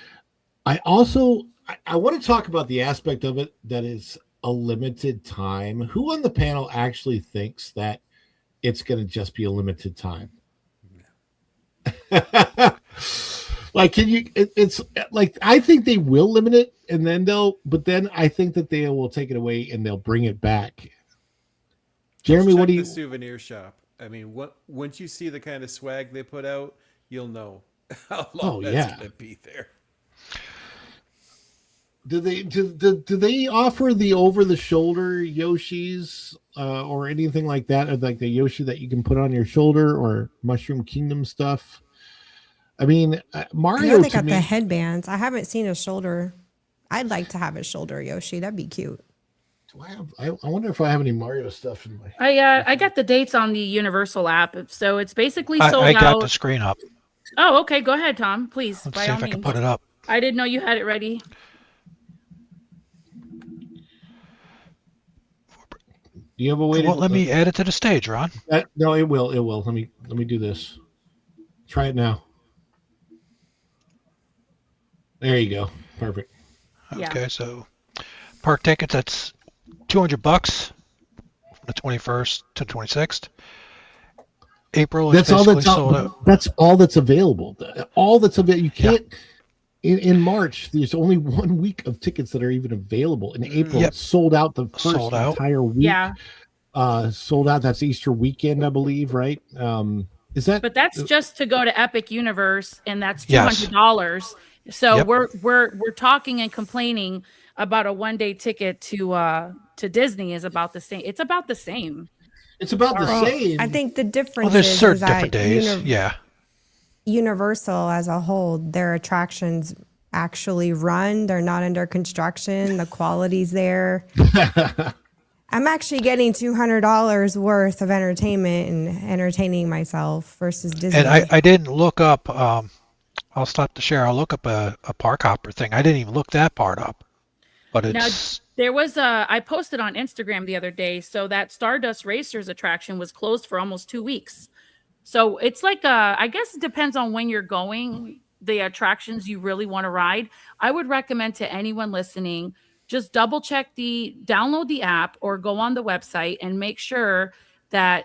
want to talk about the aspect of it that is a limited time. Who on the panel actually thinks that it's going to just be a limited time? Like, it's like, I think they will limit it and then but then I think that they will take it away and they'll bring it back. Jeremy, what do you? The souvenir shop. I mean, once you see the kind of swag they put out, you'll know how long that's going to be there. Do they offer the over the shoulder Yoshis or anything like that, or like the Yoshi that you can put on your shoulder, or Mushroom Kingdom stuff? I mean, I Mario know they to got me. the headbands. I haven't seen a shoulder. I'd like to have a shoulder Yoshi. That'd be cute. Do I wonder if I have any Mario stuff in my. I got the dates on the Universal app, so it's basically sold I got out. the screen up. Oh, okay. Go ahead, Tom. Please. Let's by see all if I can means. put it up. I didn't know you had it ready. Do you have a way? It won't let me add it to the stage, Ron. No, it will. It will. Let me do this. Try it now. There you go. Perfect. Okay, so park tickets, that's $200 from the 21st to the 26th. April is basically sold out. That's all that's available. All that's available. You can't. In March, there's only 1 week of tickets that are even available. In April, it's sold out the first entire week. Yeah. Sold out. That's Easter weekend, I believe, right? Is that? But that's just to go to Epic Universe, and that's $200. So we're talking and complaining about a 1-day ticket to Disney is about the same. It's about the same. It's about the same. I think the difference there's is certain that different days. Universal as a whole, their attractions actually run. They're not under construction. The quality's there. I'm actually getting $200 worth of entertainment and entertaining myself versus Disney. And I didn't look up, I'll stop the share. I'll look up a park hopper thing. I didn't even look that part up. But it's... Now, there was I posted on Instagram the other day, so that Stardust Racers attraction was closed for almost 2 weeks. So it's like, I guess it depends on when you're going, the attractions you really want to ride. I would recommend to anyone listening, just download the app or go on the website and make sure that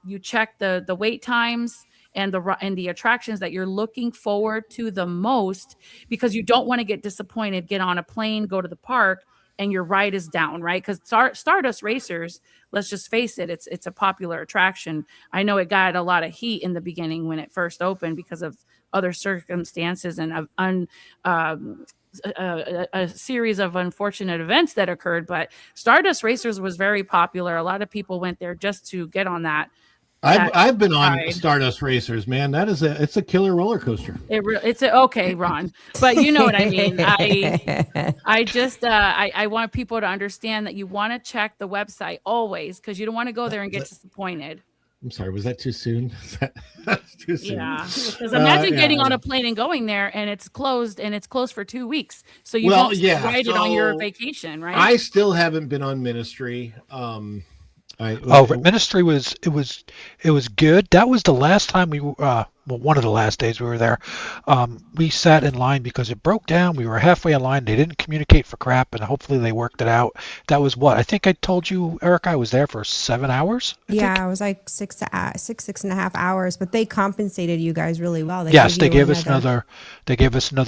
you check the wait times and the attractions that you're looking forward to the most, because you don't want to get disappointed, get on a plane, go to the park, and your ride is down, right? Because Stardust Racers, let's just face it, it's a popular attraction. I know it got a lot of heat in the beginning when it first opened because of other circumstances and a series of unfortunate events that occurred. But Stardust Racers was very popular. A lot of people went there just to get on that. I've been on Stardust Racers, man. It's a killer roller coaster. Okay, Ron, but you know what I mean. I want people to understand that you want to check the website always, because you don't want to go there and get disappointed. I'm sorry, was that too soon? That's too soon. Yeah, because imagine getting on a plane and going there, and it's closed for 2 weeks. So you don't ride it on your vacation, right? I still haven't been on Ministry. Ministry was good. That was the last time we one of the last days we were there. We sat in line because it broke down. We were halfway in line. They didn't communicate for crap, and hopefully they worked it out. That was what I think I told you, Erica. I was there for 7 hours. I was like 6.5 hours, but they compensated you guys really well. They gave us another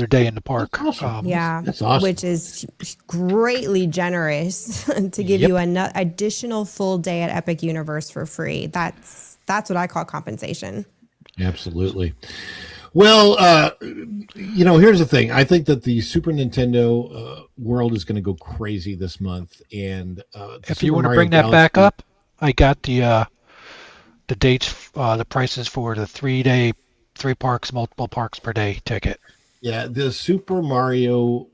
day in the park. That's awesome. That's awesome. Which is greatly generous to give you an additional full day at Epic Universe for free. That's what I call compensation. Absolutely. Well, here's the thing. I think that the Super Nintendo world is going to go crazy this month. And if you want to bring that back up, I got the dates, the prices for the 3-day, 3 parks, multiple parks per day ticket. Yeah, the Super Mario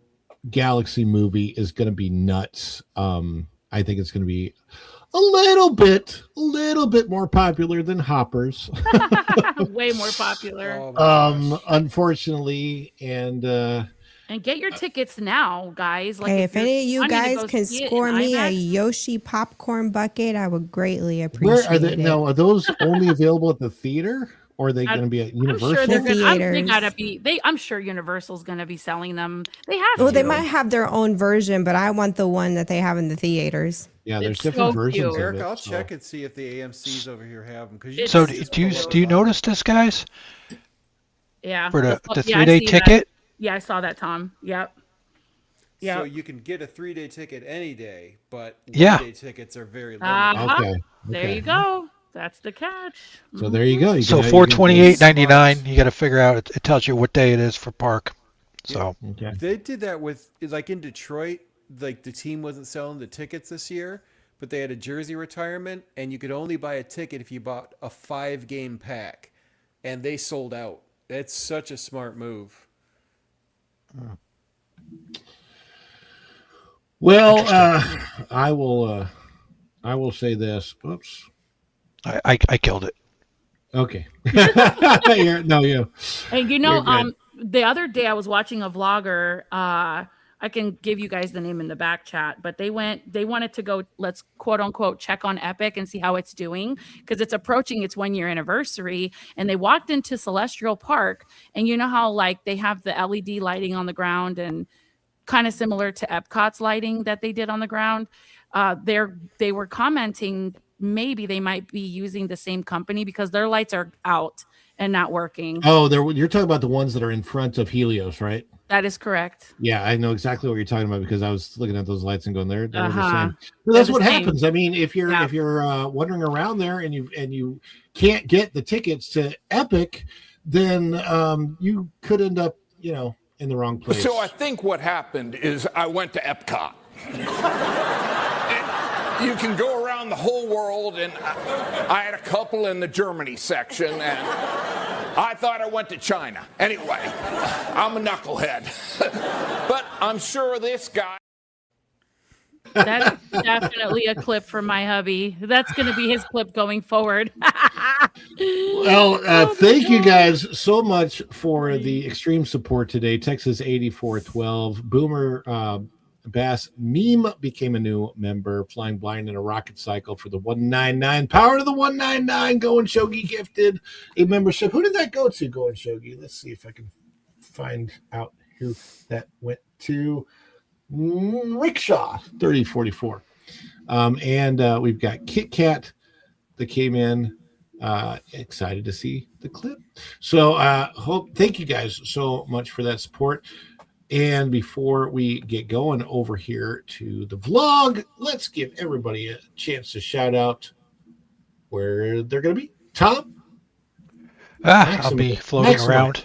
Galaxy movie is going to be nuts. I think it's going to be a little bit more popular than Hoppers. Way more popular. Unfortunately, and get your tickets now, guys. Like, if any of you guys can score me a Yoshi popcorn bucket, I would greatly appreciate it. Now, are those only available at the theater, or are they going to be at Universal? I'm sure they gotta be. I'm sure Universal's going to be selling them. They have. Well, they might have their own version, but I want the one that they have in the theaters. Yeah, there's different versions. Eric, I'll check and see if the AMC's over here have them. So do you notice this, guys? Yeah. For the 3-day ticket? Yeah, I saw that, Tom. Yep. So you can get a 3-day ticket any day, but 1-day tickets are very limited. Okay. There you go. That's the catch. So there you go. So $428.99. You got to figure out. It tells you what day it is for park. So They did that with, like in Detroit, like the team wasn't selling the tickets this year, but they had a jersey retirement, and you could only buy a ticket if you bought a 5-game pack, and they sold out. That's such a smart move. Well, I will say this. Oops. I killed it. Okay. No, you. And the other day I was watching a vlogger. I can give you guys the name in the back chat, but they wanted to go, let's quote unquote check on Epic and see how it's doing, because it's approaching its 1-year anniversary. And they walked into Celestial Park, and you know how like they have the LED lighting on the ground, and kind of similar to Epcot's lighting that they did on the ground. They were commenting maybe they might be using the same company because their lights are out and not working. Oh, you're talking about the ones that are in front of Helios, right? That is correct. Yeah, I know exactly what you're talking about because I was looking at those lights and going, they're the same. Well, that's what happens. I mean, if you're wandering around there and you can't get the tickets to Epic, then you could end up, in the wrong place. So I think what happened is I went to Epcot. You can go around the whole world, and I had a couple in the Germany section, and I thought I went to China. Anyway, I'm a knucklehead. But I'm sure this guy... That's definitely a clip for my hubby. That's going to be his clip going forward. Well, thank you guys so much for the extreme support today. Texas 8412, Boomer Bass Meme became a new member. Flying Blind in a Rocket Cycle for the 199. Power to the 199. Going Shogi gifted a membership. Who did that go to? Going Shogi. Let's see if I can find out who that went to. Rickshaw 3044. And we've got Kit Kat that came in. Excited to see the clip. So thank you guys so much for that support. And before we get going over here to the vlog, let's give everybody a chance to shout out where they're going to be. Tom? I'll be floating around.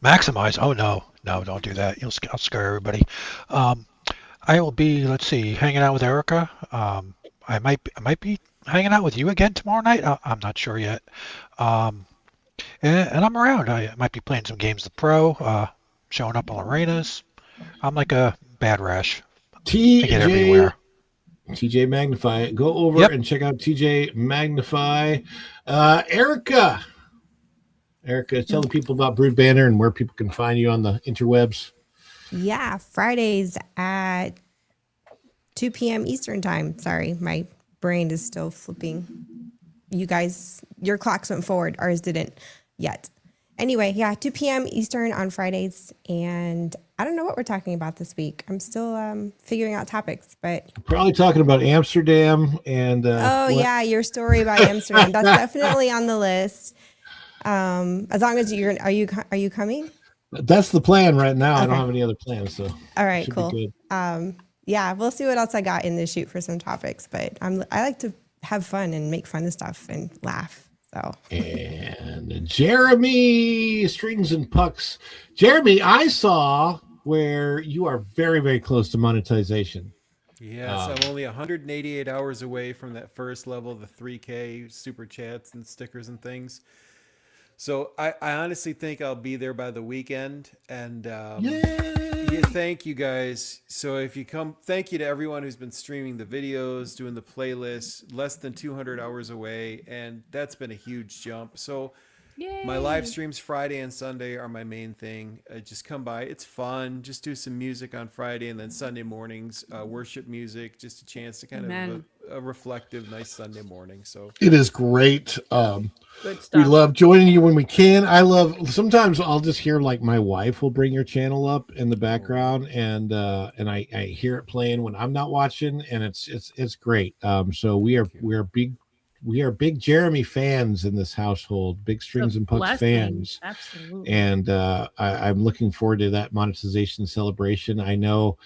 Maximize. Oh, no, don't do that. I'll scare everybody. I will be, let's see, hanging out with Erica. I might be hanging out with you again tomorrow night. I'm not sure yet. And I'm around. I might be playing some games of the Pro. Showing up on arenas. I'm like a bad rash. I get everywhere. TJ Magnify. Go over and check out TJ Magnify. Erica, tell the people about Brood Banner and where people can find you on the interwebs. Yeah, Fridays at 2 p.m. Eastern time. Sorry, my brain is still flipping. You guys, your clocks went forward. Ours didn't yet. Anyway, 2 p.m. Eastern on Fridays, and I don't know what we're talking about this week. I'm still figuring out topics, but probably talking about Amsterdam and your story about Amsterdam. That's definitely on the list. As long as are you coming? That's the plan right now. Okay. I don't have any other plans, so all right, cool. We'll see what else I got in the shoot for some topics, but I like to have fun and make fun of stuff and laugh. So. And Jeremy Strings and Pucks. Jeremy, I saw where you are very, very close to monetization. Yes, I'm only 188 hours away from that first level, the 3K super chats and stickers and things. So I honestly think I'll be there by the weekend. And thank you guys. So if you come, thank you to everyone who's been streaming the videos, doing the playlists, less than 200 hours away. And that's been a huge jump. So my live streams Friday and Sunday are my main thing. Just come by. It's fun. Just do some music on Friday, and then Sunday mornings, worship music, just a chance to kind of have a reflective, nice Sunday morning. So it is great. Good stuff. We love joining you when we can. Sometimes I'll just hear like my wife will bring your channel up in the background, and I hear it playing when I'm not watching, and it's great. So we are big Jeremy fans in this household, big Strings and Pucks fans. Absolutely. And I'm looking forward to that monetization celebration. I know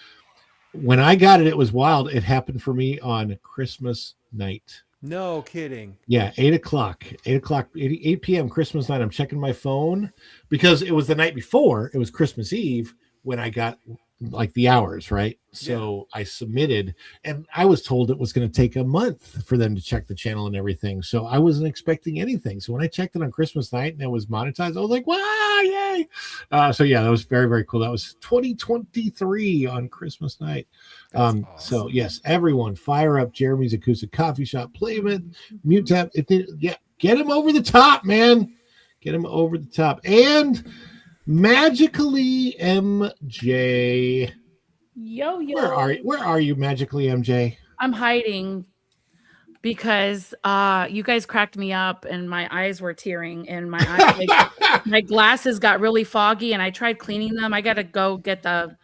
when I got it, it was wild. It happened for me on Christmas night. No kidding. Yeah, 8 o'clock, 8 p.m. Christmas night. I'm checking my phone because it was the night before. It was Christmas Eve when I got like the hours, right? So I submitted, and I was told it was going to take a month for them to check the channel and everything. So I wasn't expecting anything. So when I checked it on Christmas night and it was monetized, I was like, wow, yay. So yeah, that was very, very cool. That was 2023 on Christmas night. Awesome. So yes, everyone fire up Jeremy's Acoustic Coffee Shop, Playmat, Meetup. Yeah, get him over the top, man. Get him over the top. And Magically MJ. Yo. Where are you, Magically MJ? I'm hiding because you guys cracked me up and my eyes were tearing and my eyes, my glasses got really foggy and I tried cleaning them. I got to go get the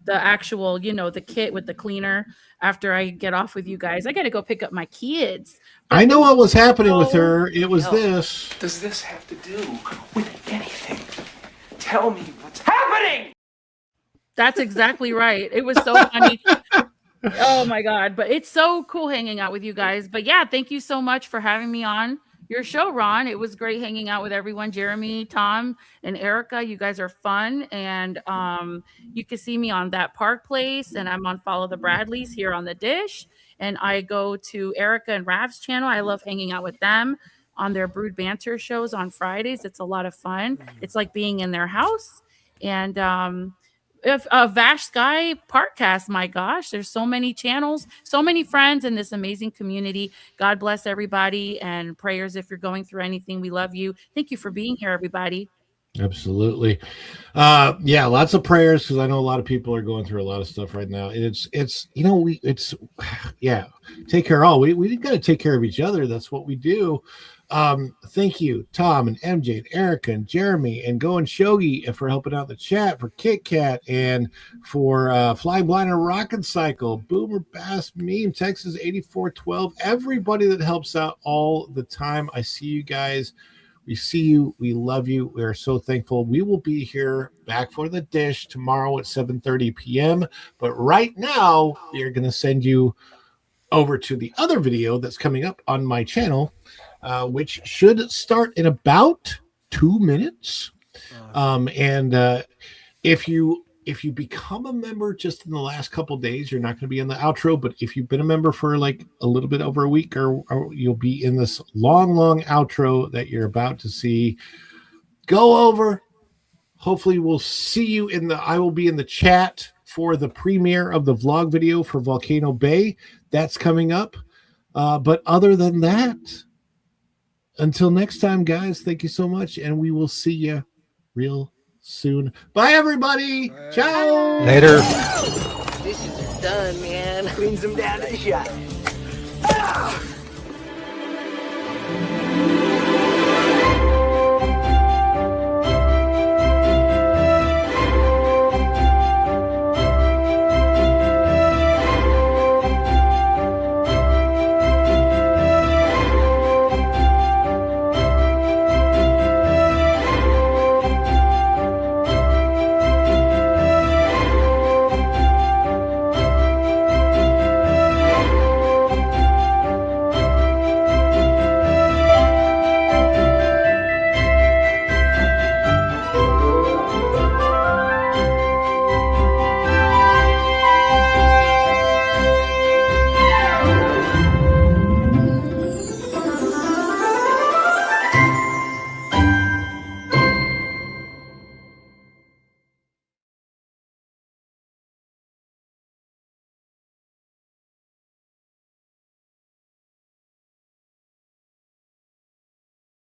actual, the kit with the cleaner after I get off with you guys. I got to go pick up my kids. I know what was happening with her. It was this. Does this have to do with anything? Tell me what's happening! That's exactly right. It was so funny. Oh my God. But it's so cool hanging out with you guys. But yeah, thank you so much for having me on your show, Ron. It was great hanging out with everyone. Jeremy, Tom, and Erica. You guys are fun. And you can see me on That Park Place. And I'm on Follow the Bradleys here on the Dish. And I go to Erica and Rav's channel. I love hanging out with them on their Brood Banter shows on Fridays. It's a lot of fun. It's like being in their house. And if Vash Sky Parkcast, my gosh, there's so many channels, so many friends in this amazing community. God bless everybody, and prayers if you're going through anything. We love you. Thank you for being here, everybody. Absolutely. Yeah, lots of prayers because I know a lot of people are going through a lot of stuff right now. It's take care of all. We got to take care of each other. That's what we do. Thank you, Tom and MJ and Erica and Jeremy and Go and Shogi for helping out in the chat, for Kit Kat and for Flying Blind and Rocket Cycle, Boomer Bass Meme, Texas 8412, everybody that helps out all the time. I see you guys. We see you. We love you. We are so thankful. We will be here back for the Dish tomorrow at 7:30 p.m. But right now, we are going to send you over to the other video that's coming up on my channel, which should start in about 2 minutes. If you become a member just in the last couple days, you're not going to be in the outro. But if you've been a member for like a little bit over a week, or you'll be in this long outro that you're about to see. Go over. Hopefully we'll see you I will be in the chat for the premiere of the vlog video for Volcano Bay. That's coming up. But other than that, until next time, guys, thank you so much. And we will see you real soon. Bye, everybody. Bye. Ciao. Later. Dishes are done, man. Cleans them down to the shot. Ah!